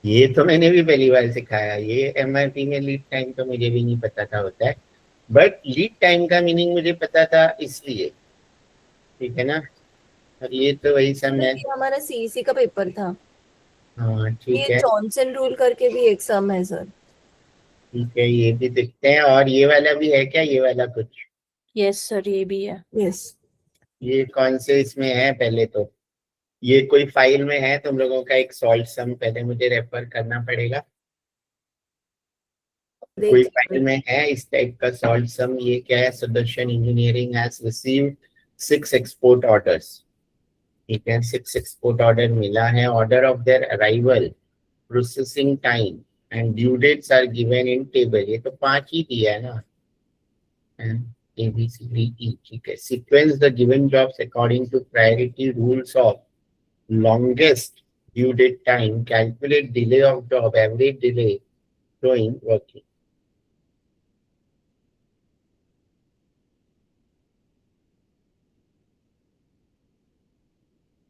ये तो मैंने भी पहली बार सिखाया। ये एमआरपी में लीड टाइम तो मुझे भी नहीं पता था होता है, बट लीड टाइम का मीनिंग मुझे पता था इसलिए। ठीक है ना? और ये तो वही सम है। ये हमारा सीईसी का पेपर था। हाँ ठीक ये है, जॉनसन रूल करके भी एक सम है सर। ठीक है, ये भी दिखते हैं। और ये वाला भी है क्या? ये वाला कुछ, यस सर ये भी है। यस ये कौन से इसमें है? पहले तो ये कोई फाइल में है तुम लोगों का एक सॉल्व सम, पहले मुझे रेफर करना पड़ेगा। कोई फाइल में है इस टाइप का सॉल्व सम? ये क्या है? Sudarshan engineering has received 6 export orders. ठीक है, 6 एक्सपोर्ट ऑर्डर मिला है। Order of their arrival, processing time and due dates are given in table. ये तो 5 ही दिया है ना, A B C D E। ठीक है, sequence the given jobs according to priority rules of longest due date time, calculate delay of job, average delay showing working।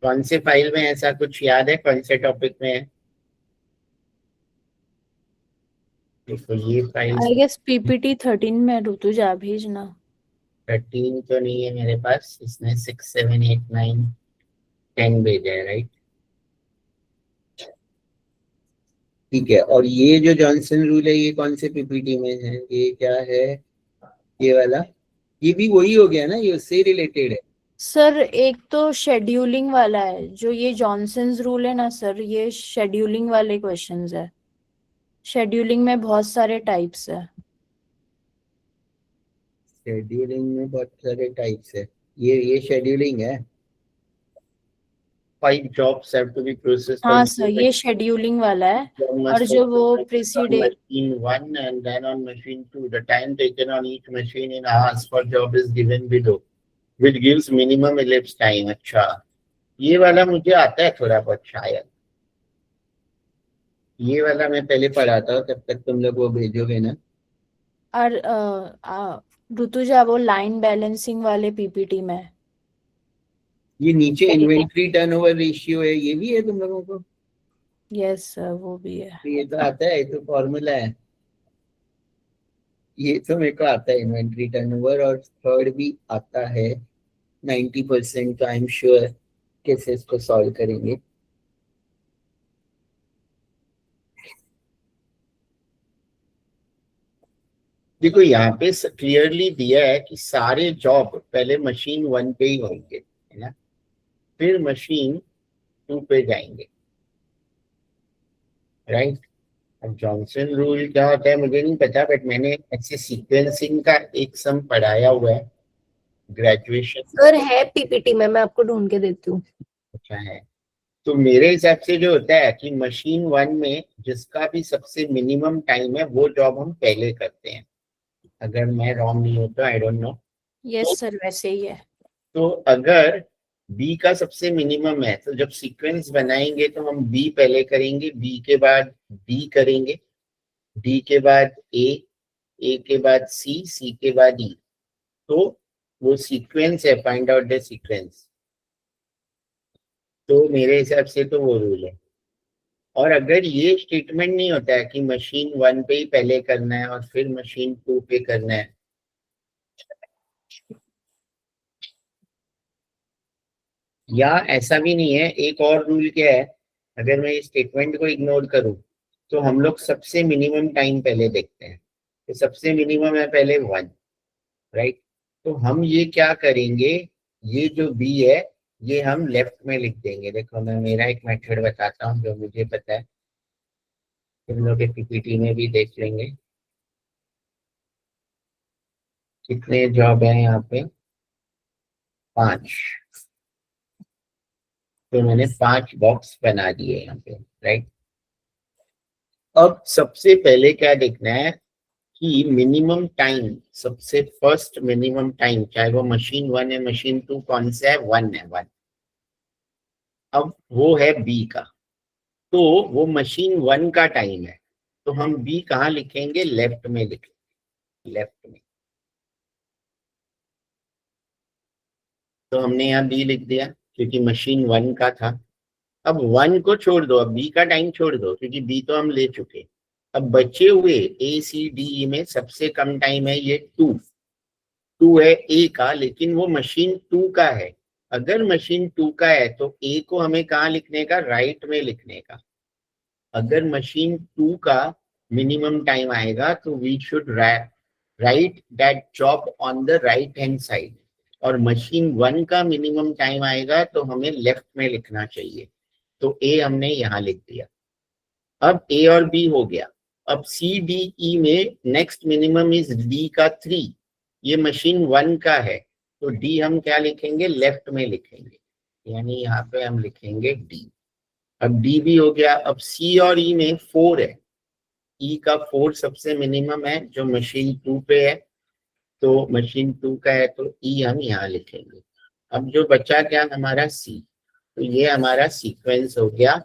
कौन से file में ऐसा कुछ याद है? कौन से टॉपिक में है? देखो ये फाइल आई गेस पीपीटी 13 में ऋतुजा भेजना। 13 तो नहीं है मेरे पास, इसने 6 7 8 9 10 भेजा है, राइट? ठीक है, और ये जो जॉनसन रूल है ये कौन से पीपीटी में है? ये क्या है? ये वाला, ये भी वही हो गया ना, ये उससे रिलेटेड है। सर एक तो शेड्यूलिंग वाला है, जो ये जॉनसन्स रूल है ना सर, ये शेड्यूलिंग वाले क्वेश्चंस है। शेड्यूलिंग में बहुत सारे टाइप्स है। शेड्यूलिंग में बहुत सारे टाइप्स है। ये शेड्यूलिंग है। 5 jobs have to be processed हाँ on सर, ये शेड्यूलिंग वाला है। और जो वो precede- machine 1 and then on machine 2, the time taken on each machine in hours for job is given below, which gives minimum elapsed time. अच्छा, ये वाला मुझे आता है थोड़ा बहुत शायद, ये वाला मैं पहले पढ़ा था, तब तक तुम लोग वो भेजोगे ना? और ऋतुजा वो लाइन बैलेंसिंग वाले पीपीटी में। ये नीचे इन्वेंट्री टर्नओवर रेशियो है, ये भी है तुम लोगों को? यस सर, वो भी है। तो ये तो आता है, ये तो फॉर्मूला है, ये तो मेरे को आता है इन्वेंट्री टर्नओवर, और थर्ड भी आता है 90%, तो आई एम श्योर कैसे इसको सॉल्व करेंगे। देखो यहाँ पे क्लियरली दिया है कि सारे जॉब पहले मशीन 1 पे ही होंगे, है ना, फिर मशीन 2 पे जाएंगे, राइट। अब जॉनसन रूल क्या होता है मुझे नहीं पता, बट मैंने ऐसे सीक्वेंसिंग का एक सम पढ़ाया हुआ है ग्रेजुएशन। सर है पीपीटी में, मैं आपको ढूंढ के देती हूँ। अच्छा है, तो मेरे हिसाब से जो होता है कि मशीन 1 में जिसका भी सबसे मिनिमम टाइम है वो जॉब हम पहले करते हैं, अगर मैं रॉन्ग नहीं हूँ तो, I don't know. Yes sir, वैसे ही है। तो अगर बी का सबसे मिनिमम है तो जब सीक्वेंस बनाएंगे तो हम बी पहले करेंगे, बी के बाद डी करेंगे, डी के बाद ए के बाद सी के बाद ई। तो वो सीक्वेंस है, फाइंड आउट द सीक्वेंस। तो मेरे हिसाब से तो वो रूल है। और अगर ये स्टेटमेंट नहीं होता है कि मशीन 1 पे ही पहले करना है और फिर मशीन 2 पे करना है, या ऐसा भी नहीं है, एक और रूल क्या है, अगर मैं इस स्टेटमेंट को इग्नोर करूं तो हम लोग सबसे मिनिमम टाइम पहले देखते हैं, तो सबसे मिनिमम है पहले 1, राइट। तो हम ये क्या करेंगे, ये जो बी है ये हम लेफ्ट में लिख देंगे। देखो मैं मेरा एक मेथड बताता हूँ जो मुझे पता है, तुम लोग के पीपीटी में भी देख लेंगे। कितने जॉब है यहाँ पे? 5। तो मैंने 5 बॉक्स बना दिए यहाँ पे, राइट। अब सबसे पहले क्या देखना है कि मिनिमम टाइम, सबसे फर्स्ट मिनिमम टाइम, चाहे वो मशीन 1 है मशीन 2, कौन सा है? 1 है, 1। अब वो है बी का, तो वो मशीन 1 का टाइम है, तो हम बी कहाँ लिखेंगे? लेफ्ट में लिखेंगे, लेफ्ट में। तो हमने यहाँ बी लिख दिया क्योंकि मशीन 1 का था। अब 1 को छोड़ दो, अब बी का टाइम छोड़ दो क्योंकि बी तो हम ले चुके। अब बचे हुए ए सी डी ई में सबसे कम टाइम है ये 2 है ए का, लेकिन वो मशीन 2 का है। अगर मशीन 2 का है तो ए को हमें कहाँ लिखने का? राइट में लिखने का। अगर मशीन 2 का मिनिमम टाइम आएगा तो we should write that job on the right hand side, और मशीन 1 का मिनिमम टाइम आएगा तो हमें लेफ्ट में लिखना चाहिए। तो ए हमने यहाँ लिख दिया। अब ए और बी हो गया। अब सी डी ई में नेक्स्ट मिनिमम इज डी का 3, ये मशीन 1 का है, तो डी हम क्या लिखेंगे? लेफ्ट में लिखेंगे, यानी यहाँ पे हम लिखेंगे डी। अब डी भी हो गया। अब सी और ई में 4 है, ई का 4 सबसे मिनिमम है जो मशीन 2 पे है, तो मशीन 2 का है तो ई हम यहाँ लिखेंगे। अब जो बचा क्या हमारा? सी। तो ये हमारा सीक्वेंस हो गया,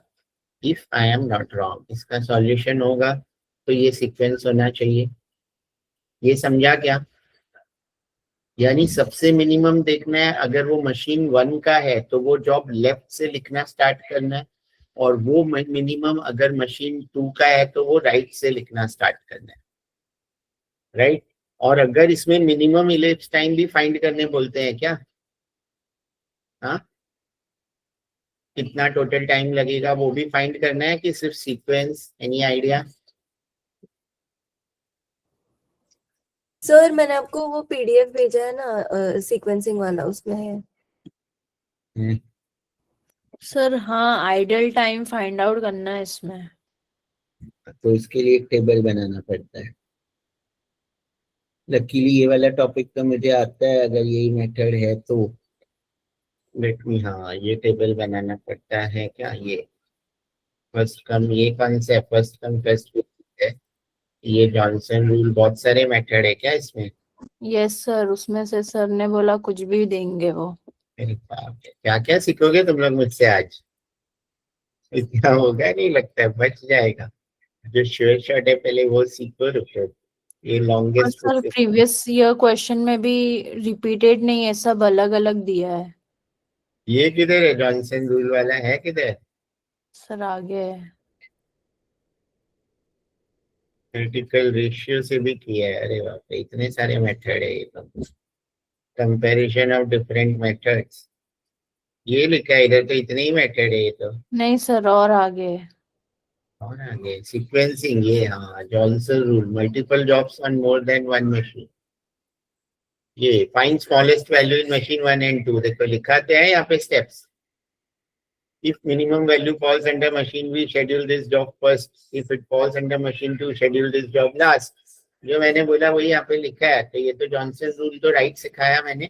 if I am not wrong. इसका सॉल्यूशन होगा तो ये सीक्वेंस होना चाहिए। ये समझा क्या? यानी सबसे मिनिमम देखना है, अगर वो मशीन 1 का है तो वो जॉब लेफ्ट से लिखना स्टार्ट करना है, और वो मिनिमम अगर मशीन 2 का है तो वो राइट से लिखना स्टार्ट करना है, राइट। और अगर इसमें मिनिमम इलेप्स टाइम भी फाइंड करने बोलते हैं क्या? हाँ, कितना टोटल टाइम लगेगा वो भी फाइंड करना है कि सिर्फ सीक्वेंस? Any idea? सर मैंने आपको वो पीडीएफ भेजा है ना सीक्वेंसिंग वाला, उसमें है। सर हाँ, आइडल टाइम फाइंड आउट करना है इसमें। तो इसके लिए एक टेबल बनाना पड़ता है। लकीली ये वाला टॉपिक तो मुझे आता है, अगर यही मेथड है तो। लेट मी, हाँ ये टेबल बनाना पड़ता है क्या? ये फर्स्ट कम, ये कौन सा है? फर्स्ट कम फर्स्ट है। ये जॉनसन रूल, बहुत सारे मेथड है क्या इसमें? यस सर, उसमें से सर ने बोला कुछ भी देंगे वो। अरे बाप रे, क्या क्या सीखोगे तुम लोग मुझसे आज? इतना होगा नहीं लगता है, बच जाएगा। जो श्योर शॉट है पहले वो सीखो, रुको। ये और longest sir previous year question में भी रिपीटेड नहीं है, सब अलग अलग दिया है। ये किधर है? जॉनसन रूल वाला है किधर? सर आगे है। क्रिटिकल रेशियो से भी किया है? अरे बाप रे, इतने सारे मेथड है ये तो। कंपैरिजन ऑफ डिफरेंट मेथड्स, ये लिखा है इधर तो, इतने ही मेथड है ये तो। नहीं सर, और आगे है। और आगे सीक्वेंसिंग, ये हाँ Johnson rule, multiple jobs on more than one machine. ये find smallest value in machine 1 and 2, देखो लिखाते हैं यहाँ पे steps. If minimum value falls under machine, we schedule this job first. If it falls under machine 2, schedule this job last. जो मैंने बोला वही यहाँ पे लिखा है। तो ये तो जॉनसन रूल तो राइट सिखाया मैंने।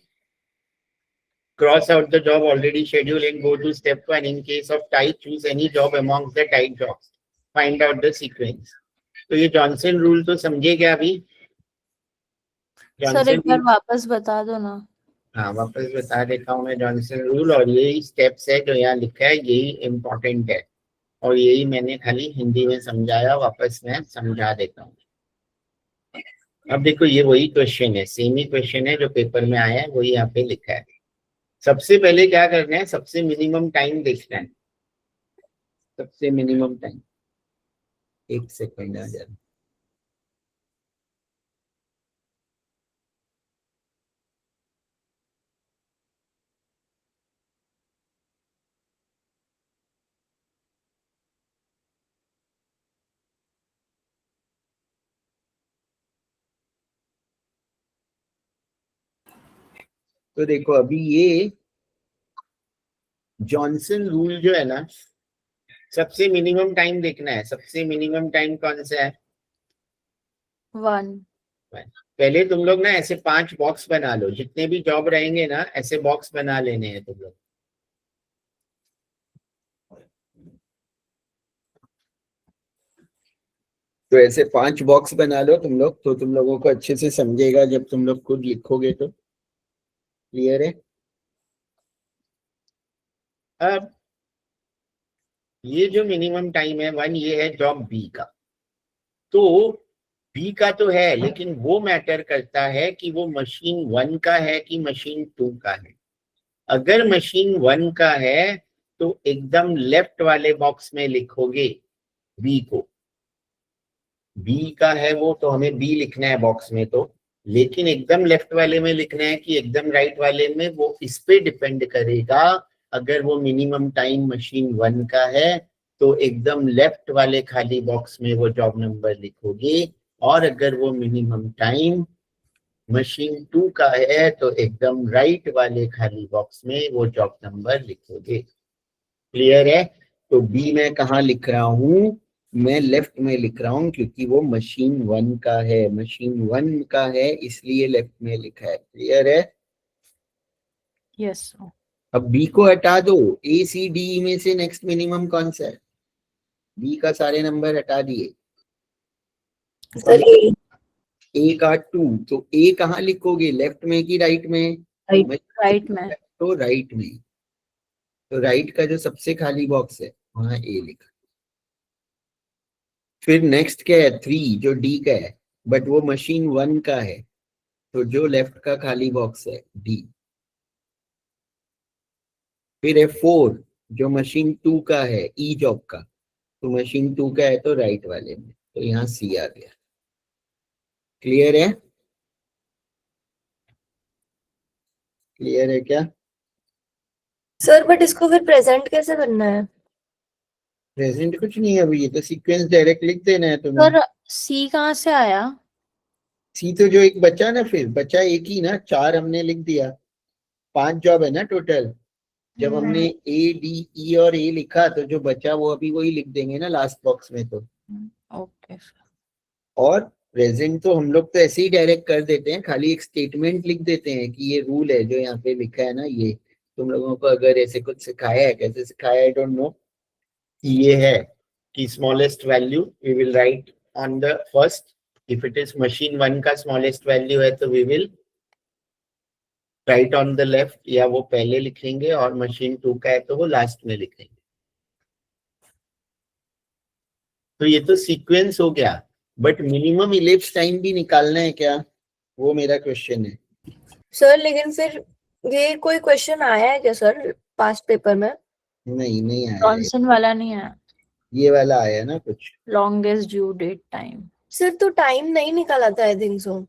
Cross out the job already scheduled and go to step 1. In case of tie, choose any job amongst the tied jobs. Find out the sequence. तो ये जॉनसन रूल तो समझे क्या अभी? सर एक बार वापस बता दो ना। हाँ वापस बता देता हूँ मैं जॉनसन रूल, और यही स्टेप्स है जो यहाँ लिखा है, यही इम्पोर्टेंट है और यही मैंने खाली हिंदी में समझाया, वापस मैं समझा देता हूँ। अब देखो ये वही क्वेश्चन है, सेम ही क्वेश्चन है जो पेपर में आया है, वही यहाँ पे लिखा है। सबसे पहले क्या करना है, सबसे मिनिमम टाइम देखना है। सबसे मिनिमम टाइम, एक सेकेंड आ जाए। तो देखो अभी ये जॉनसन रूल जो है ना, सबसे मिनिमम टाइम देखना है। सबसे मिनिमम टाइम कौन सा है? 1। पहले तुम लोग ना ऐसे 5 बॉक्स बना लो, जितने भी जॉब रहेंगे ना ऐसे बॉक्स बना लेने हैं तुम लोग। तो ऐसे 5 बॉक्स बना लो तुम लोग, तो तुम लोगों को अच्छे से समझेगा जब तुम लोग खुद लिखोगे तो। क्लियर है? अब ये जो मिनिमम टाइम है 1, ये है जॉब बी का। तो बी का तो है, लेकिन वो मैटर करता है कि वो मशीन 1 का है कि मशीन 2 का है। अगर मशीन 1 का है तो एकदम लेफ्ट वाले बॉक्स में लिखोगे बी को। बी का है वो, तो हमें बी लिखना है बॉक्स में तो, लेकिन एकदम लेफ्ट वाले में लिखना है कि एकदम राइट वाले में, वो इस पे डिपेंड करेगा। अगर वो मिनिमम टाइम मशीन 1 का है तो एकदम लेफ्ट वाले खाली बॉक्स में वो जॉब नंबर लिखोगे, और अगर वो मिनिमम टाइम मशीन 2 का है तो एकदम राइट वाले खाली बॉक्स में वो जॉब नंबर लिखोगे। क्लियर है? तो बी मैं कहाँ लिख रहा हूँ? मैं लेफ्ट में लिख रहा हूँ, क्योंकि वो मशीन 1 का है। मशीन 1 का है इसलिए लेफ्ट में लिखा है। क्लियर है? Yes sir. अब बी को हटा दो, ए सी डी में से नेक्स्ट मिनिमम कौन सा है? बी का सारे नंबर हटा दिए। सर ए का 2, तो ए कहाँ लिखोगे, लेफ्ट में कि राइट में? राइट में। तो राइट में। तो राइट का जो सबसे खाली बॉक्स है वहां ए लिखा। फिर नेक्स्ट क्या है? 3, जो डी का है, बट वो मशीन 1 का है, तो जो लेफ्ट का खाली बॉक्स है डी। फिर है 4, जो मशीन 2 का है, ई जॉब का, तो मशीन 2 का है तो राइट वाले में, तो यहाँ सी आ गया। क्लियर है? क्लियर है क्या? सर बट इसको फिर प्रेजेंट कैसे करना है? प्रेजेंट कुछ नहीं है अभी, ये तो सीक्वेंस डायरेक्ट लिख देना है तुम्हें। सर सी कहाँ से आया? सी तो जो एक बचा ना, फिर बचा एक ही ना, 4 हमने लिख दिया। 5 जॉब है ना टोटल। जब हमने ए डी ई और ए लिखा तो जो बचा वो अभी वही लिख देंगे ना लास्ट बॉक्स में। तो ओके सर। और प्रेजेंट तो हम लोग तो ऐसे ही डायरेक्ट कर देते हैं, खाली एक स्टेटमेंट लिख देते हैं कि ये रूल है जो यहाँ पे लिखा है ना ये, तुम लोगों को अगर ऐसे कुछ सिखाया है, कैसे सिखाया आई डोंट नो, ये है कि smallest value we will write on the first, if it is machine 1 का स्मॉलेस्ट वैल्यू है तो we will write on the left, या वो पहले लिखेंगे, और मशीन 2 का है तो वो लास्ट में लिखेंगे। तो ये तो सीक्वेंस हो गया, बट मिनिमम इलिप्स टाइम भी निकालना है क्या, वो मेरा क्वेश्चन है। सर लेकिन फिर ये कोई क्वेश्चन आया है क्या सर पास्ट पेपर में? नहीं आया है। जॉनसन वाला नहीं है, ये वाला आया ना कुछ। Longest due date time. सिर्फ तो टाइम नहीं निकाला था आई थिंक सो।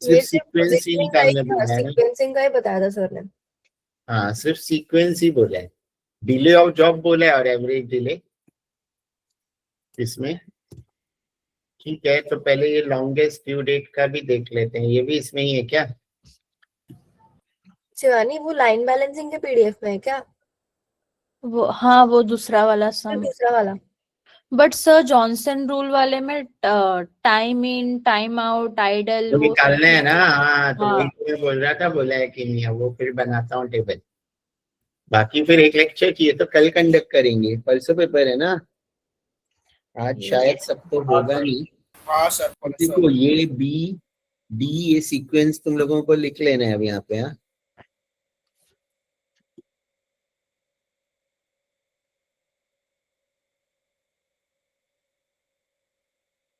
सिर्फ सीक्वेंस ही निकालने बोला है ना। सीक्वेंसिंग का ही बताया था सर ने। हाँ, सिर्फ सीक्वेंस ही बोला है, डिले ऑफ जॉब बोला है और एवरेज डिले इसमें। ठीक है, तो पहले ये लॉन्गेस्ट ड्यू डेट का भी देख लेते हैं, ये भी इसमें ही है क्या? शिवानी वो लाइन बैलेंसिंग के पीडीएफ में है क्या? वो हाँ, वो दूसरा वाला सर सम। दूसरा वाला। बट सर जॉनसन रूल वाले में time in, time out, idle तो वो निकालना है ना। हाँ, तो हाँ। वही तो मैं बोल रहा था, बोला है कि नहीं, वो फिर बनाता हूँ टेबल। बाकी फिर एक लेक्चर की है तो कल कंडक्ट करेंगे, परसों पेपर है ना, आज शायद सब तो होगा नहीं। हाँ सर और देखो ये बी डी, ये सीक्वेंस तुम लोगों को लिख लेना है अब यहाँ पे। हाँ,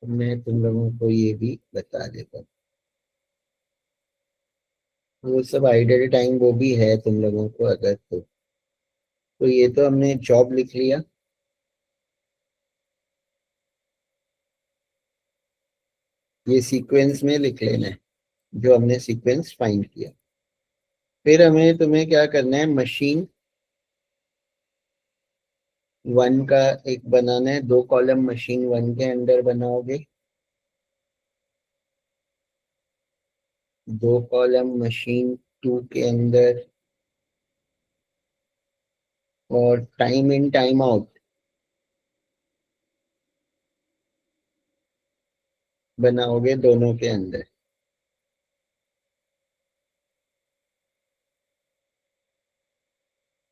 मैं तुम लोगों को ये भी बता देता हूँ, वो सब आइडल टाइम वो भी है तुम लोगों को अगर तो ये तो हमने जॉब लिख लिया। ये सीक्वेंस में लिख लेना है जो हमने सीक्वेंस फाइंड किया। फिर हमें तुम्हें क्या करना है, मशीन 1 का एक बनाना है, 2 कॉलम मशीन 1 के अंदर बनाओगे, 2 कॉलम मशीन 2 के अंदर, और टाइम इन टाइम आउट बनाओगे दोनों के अंदर।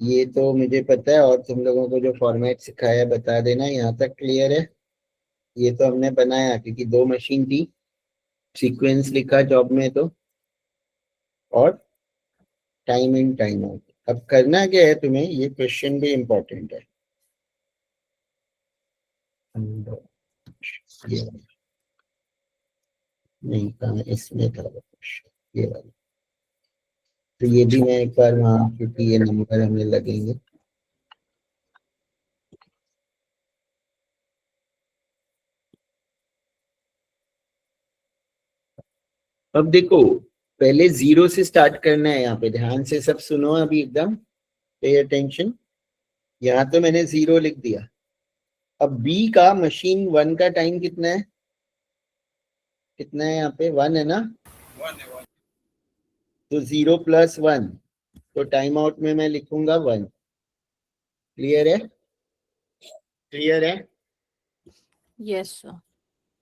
ये तो मुझे पता है, और तुम लोगों को जो फॉर्मेट सिखाया बता देना, यहाँ तक क्लियर है। ये तो हमने बनाया क्योंकि 2 मशीन थी, सीक्वेंस लिखा जॉब में तो, और टाइम इन टाइम आउट। अब करना क्या है तुम्हें, ये क्वेश्चन भी इम्पोर्टेंट है। ये नहीं कहा, इसमें था वो question, ये वाला। तो ये भी मैं एक बार वहाँ, क्योंकि ये नंबर हमें लगेंगे। अब देखो, पहले 0 से स्टार्ट करना है, यहाँ पे ध्यान से सब सुनो अभी एकदम, पे अटेंशन। यहाँ तो मैंने 0 लिख दिया। अब बी का मशीन 1 का टाइम कितना है, कितना है यहाँ पे, 1 है ना, तो 0 + 1, तो टाइम आउट में मैं लिखूंगा 1। क्लियर है? क्लियर है? Yes sir.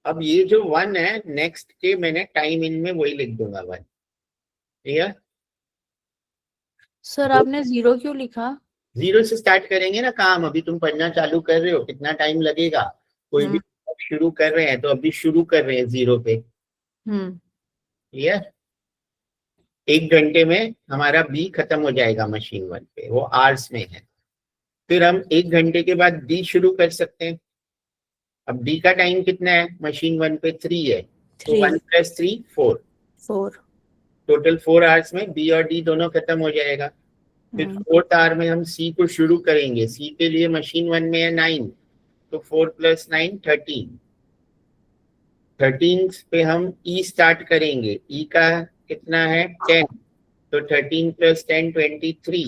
अब ये जो 1 है, नेक्स्ट के मैंने टाइम इन में वही लिख दूंगा 1। क्लियर? सर आपने 0 क्यों लिखा? 0 से स्टार्ट करेंगे ना काम, अभी तुम पढ़ना चालू कर रहे हो, कितना टाइम लगेगा, कोई भी शुरू कर रहे हैं तो अभी शुरू कर रहे हैं 0 पे। क्लियर? 1 घंटे में हमारा बी खत्म हो जाएगा मशीन 1 पे, वो आवर्स में है। फिर हम 1 घंटे के बाद डी शुरू कर सकते हैं। अब डी का टाइम कितना है, मशीन 1 पे 3 है, तो 1 + 3 4, 4। टोटल 4 आवर्स में बी और डी दोनों खत्म हो जाएगा। फिर 4th आवर में हम सी को शुरू करेंगे। सी के लिए मशीन 1 में है 9, तो 4 + 9 13। 13 पे हम ई स्टार्ट करेंगे। ई का कितना है 10, तो 13 + 10 23।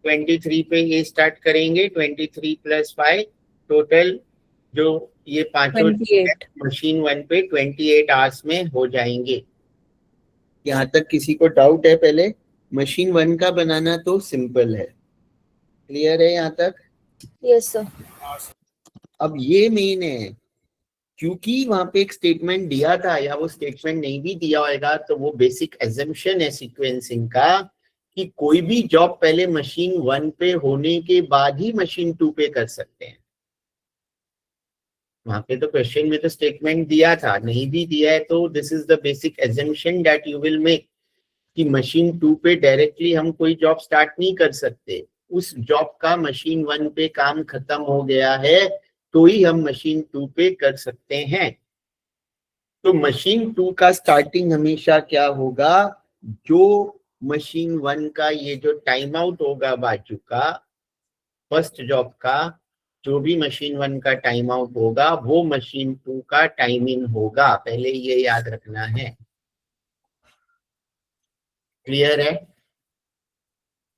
23 पे ये स्टार्ट करेंगे, 23 + 5, टोटल जो ये पांचों मशीन 1 पे 28 आवर्स में हो जाएंगे। यहाँ तक किसी को डाउट है? पहले मशीन 1 का बनाना तो सिंपल है। क्लियर है यहाँ तक? Yes sir. अब ये मेन है, क्योंकि वहां पे एक स्टेटमेंट दिया था, या वो स्टेटमेंट नहीं भी दिया होगा, तो वो बेसिक एजम्पशन है सीक्वेंसिंग का कि कोई भी जॉब पहले मशीन 1 पे होने के बाद ही मशीन 2 पे कर सकते हैं। वहां पे तो क्वेश्चन में तो स्टेटमेंट दिया था, नहीं भी दिया है तो this is the basic assumption that you will make कि मशीन 2 पे डायरेक्टली हम कोई जॉब स्टार्ट नहीं कर सकते। उस जॉब का मशीन 1 पे काम खत्म हो गया है तो ही हम मशीन 2 पे कर सकते हैं। तो मशीन 2 का स्टार्टिंग हमेशा क्या होगा, जो मशीन 1 का ये जो टाइम आउट होगा बाजू का फर्स्ट जॉब का, जो भी मशीन 1 का टाइम आउट होगा वो मशीन 2 का टाइम इन होगा। पहले ये याद रखना है। क्लियर है?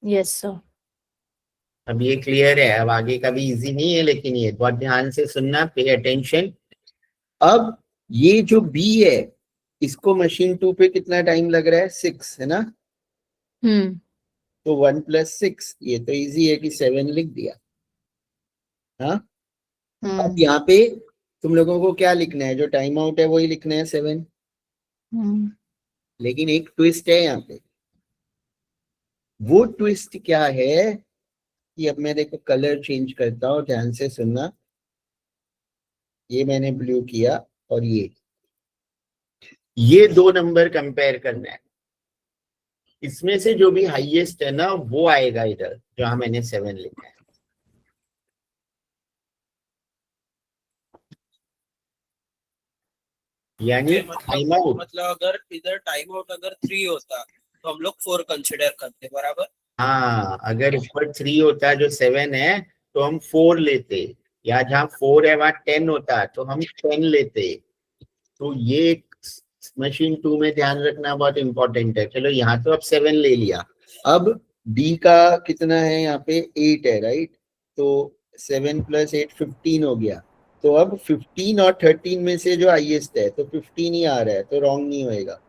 Yes sir. अब ये क्लियर है। अब आगे का भी इजी नहीं है, लेकिन ये बहुत ध्यान से सुनना, पे अटेंशन। अब ये जो बी है इसको मशीन 2 पे कितना टाइम लग रहा है, 6 है ना। तो 1 + 6, ये तो इजी है कि 7 लिख दिया। हाँ, अब यहाँ पे तुम लोगों को क्या लिखना है, जो टाइम आउट है वही लिखना है 7। लेकिन एक ट्विस्ट है यहाँ पे। वो ट्विस्ट क्या है कि अब मैं देखो कलर चेंज करता हूँ, ध्यान से सुनना। ये मैंने ब्लू किया और ये 2 नंबर कंपेयर करना है। इसमें से जो भी हाईएस्ट है ना वो आएगा इधर, जहां मैंने 7 लिखा है। यानी टाइम आउट, मतलब अगर इधर टाइम आउट अगर 3 होता तो हम लोग 4 कंसिडर करते, बराबर। हाँ, अगर ऊपर 3 होता जो 7 है तो हम 4 लेते, या जहाँ 4 है वहां 10 होता तो हम 10 लेते। तो ये मशीन 2 में ध्यान रखना बहुत इंपॉर्टेंट है। चलो यहाँ तो अब 7 ले लिया। अब डी का कितना है यहाँ पे, 8 है राइट। तो 7 + 8 15 हो गया। तो अब 15 और 13 में से जो हाईएस्ट है तो 15 ही आ रहा है, तो रॉन्ग नहीं होएगा।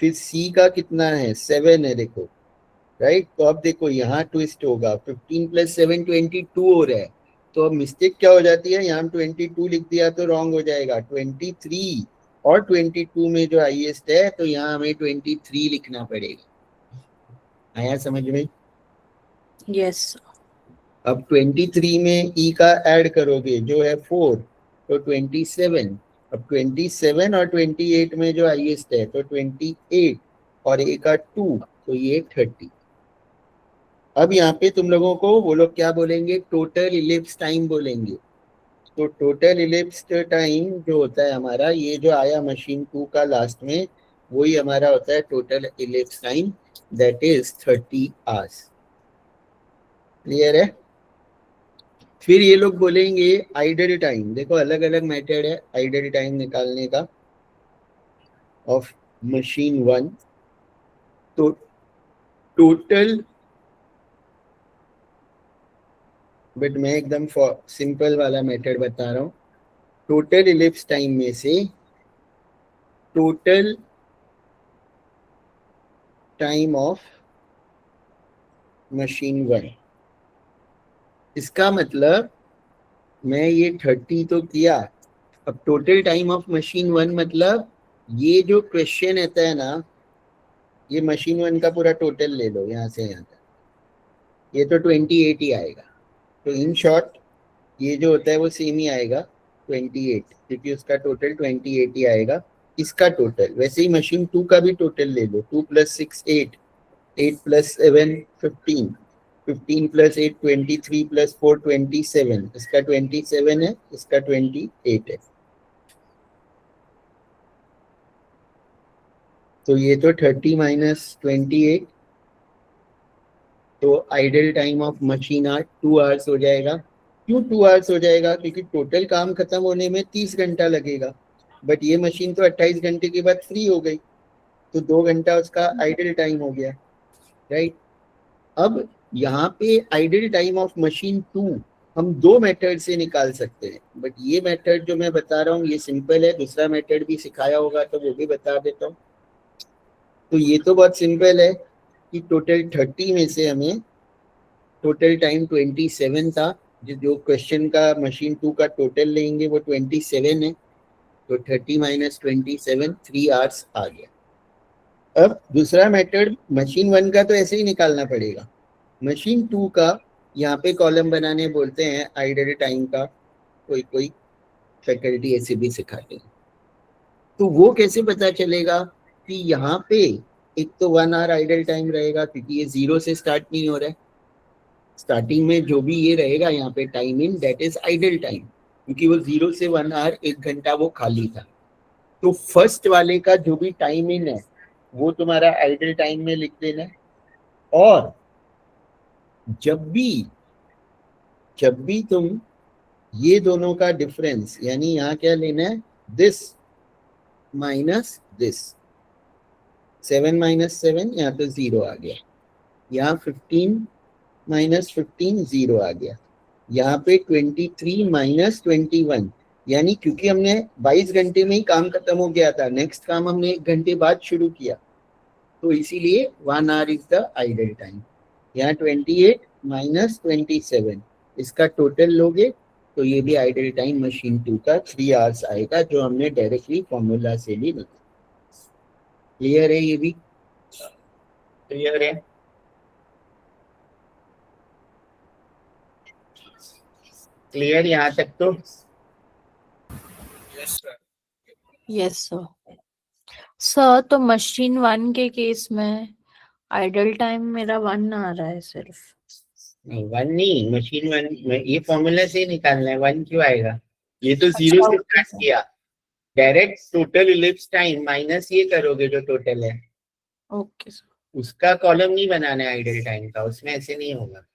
फिर सी का कितना है, 7 है देखो राइट। तो अब देखो यहाँ ट्विस्ट होगा, 15 + 7 22 हो रहा है। तो अब मिस्टेक क्या हो जाती है, यहाँ 22 लिख दिया तो रॉन्ग हो जाएगा। 23 और 22 में जो हाईएस्ट है तो यहाँ हमें 23 लिखना पड़ेगा। आया समझ में? यस। अब 23 में ई का ऐड करोगे जो है 4, तो 27। अब 27 और 28 में जो हाईएस्ट है तो 28 और ए का 2, तो ये 30। अब यहाँ पे तुम लोगों को वो लोग क्या बोलेंगे, टोटल इलिप्स टाइम बोलेंगे। तो टोटल इलिप्स टाइम जो होता है हमारा, ये जो आया मशीन 2 का लास्ट में, वही हमारा होता है total ellipse time, that is 30 hours. Clear है? फिर ये लोग बोलेंगे आइडल टाइम। देखो अलग अलग मेथड है आइडल टाइम निकालने का ऑफ मशीन 1। तो टोटल, बट मैं एकदम सिंपल वाला मेथड बता रहा हूँ। टोटल इलिप्स टाइम में से टोटल टाइम ऑफ मशीन 1, इसका मतलब मैं ये 30 तो किया। अब टोटल टाइम ऑफ मशीन 1 मतलब ये जो क्वेश्चन आता है ना, ये मशीन 1 का पूरा टोटल ले लो यहाँ से यहाँ तक, ये तो 28 ही आएगा। तो इन शॉर्ट ये जो होता है वो सेम ही आएगा 28, क्योंकि उसका टोटल 28 ही आएगा। इसका टोटल वैसे ही मशीन 2 का भी टोटल ले लो। 2 + 6 8, 8 + 7 15, 15 + 8 23 + 4 27। इसका 27 है, इसका 28 है। तो ये तो 30 - 28, तो idle time of machine 2 hours हो जाएगा। क्यों 2 आवर्स हो जाएगा? क्योंकि टोटल काम खत्म होने में 30 घंटा लगेगा, बट ये मशीन तो 28 घंटे के बाद फ्री हो गई, तो 2 घंटा उसका आइडल टाइम हो गया राइट। अब यहाँ पे आइडल टाइम ऑफ मशीन 2 हम 2 मेथड से निकाल सकते हैं, बट ये मेथड जो मैं बता रहा हूँ ये सिंपल है। दूसरा मेथड भी सिखाया होगा तो वो भी बता देता हूँ। तो ये तो बहुत सिंपल है कि टोटल 30 में से हमें टोटल टाइम 27 था, जो क्वेश्चन का मशीन 2 का टोटल लेंगे वो 27 है। तो 30 - 27 3 आवर्स आ गया। अब दूसरा मेथड मशीन 1 का तो ऐसे ही निकालना पड़ेगा, मशीन 2 का यहाँ पे कॉलम बनाने बोलते हैं आइडल टाइम का, कोई फैकल्टी ऐसे भी सिखाते हैं। तो वो कैसे पता चलेगा कि यहाँ पे एक तो 1 आवर आइडल टाइम रहेगा क्योंकि ये 0 से स्टार्ट नहीं हो रहा है, स्टार्टिंग में जो भी ये रहेगा यहाँ पे time in that is idle time, क्योंकि वो 0 से 1 आवर 1 घंटा वो खाली था। तो फर्स्ट वाले का जो भी टाइम इन है वो तुम्हारा आइडल टाइम में लिख देना है, और जब भी तुम ये दोनों का डिफरेंस, यानी यहाँ क्या लेना है, दिस माइनस दिस, 7 माइनस 7 यहाँ तो 0 आ गया, यहाँ 15 माइनस 15 0 आ गया, यहाँ पे 23 माइनस 21, यानी क्योंकि हमने 22 घंटे में ही काम खत्म हो गया था, नेक्स्ट काम हमने 1 घंटे बाद शुरू किया, तो इसीलिए 1 our is the idle time. यहाँ 28 माइनस 27, इसका टोटल लोगे तो ये भी आइडल टाइम मशीन 2 का 3 आवर्स आएगा, जो हमने डायरेक्टली फॉर्मूला से भी निकाला। क्लियर है? ये भी क्लियर है? क्लियर यहाँ तक तो? Yes sir. Yes sir. Sir तो मशीन 1 के केस में आइडल टाइम मेरा 1 आ रहा है सिर्फ। नहीं 1 नहीं, मशीन 1 में ये फॉर्मूला से ही निकालना है, 1 क्यों आएगा? ये तो 0 से स्टार्ट किया, direct total ellipse time minus ये करोगे जो टोटल है, ओके सर। उसका कॉलम नहीं बनाना है आइडल टाइम का, उसमें ऐसे नहीं होगा।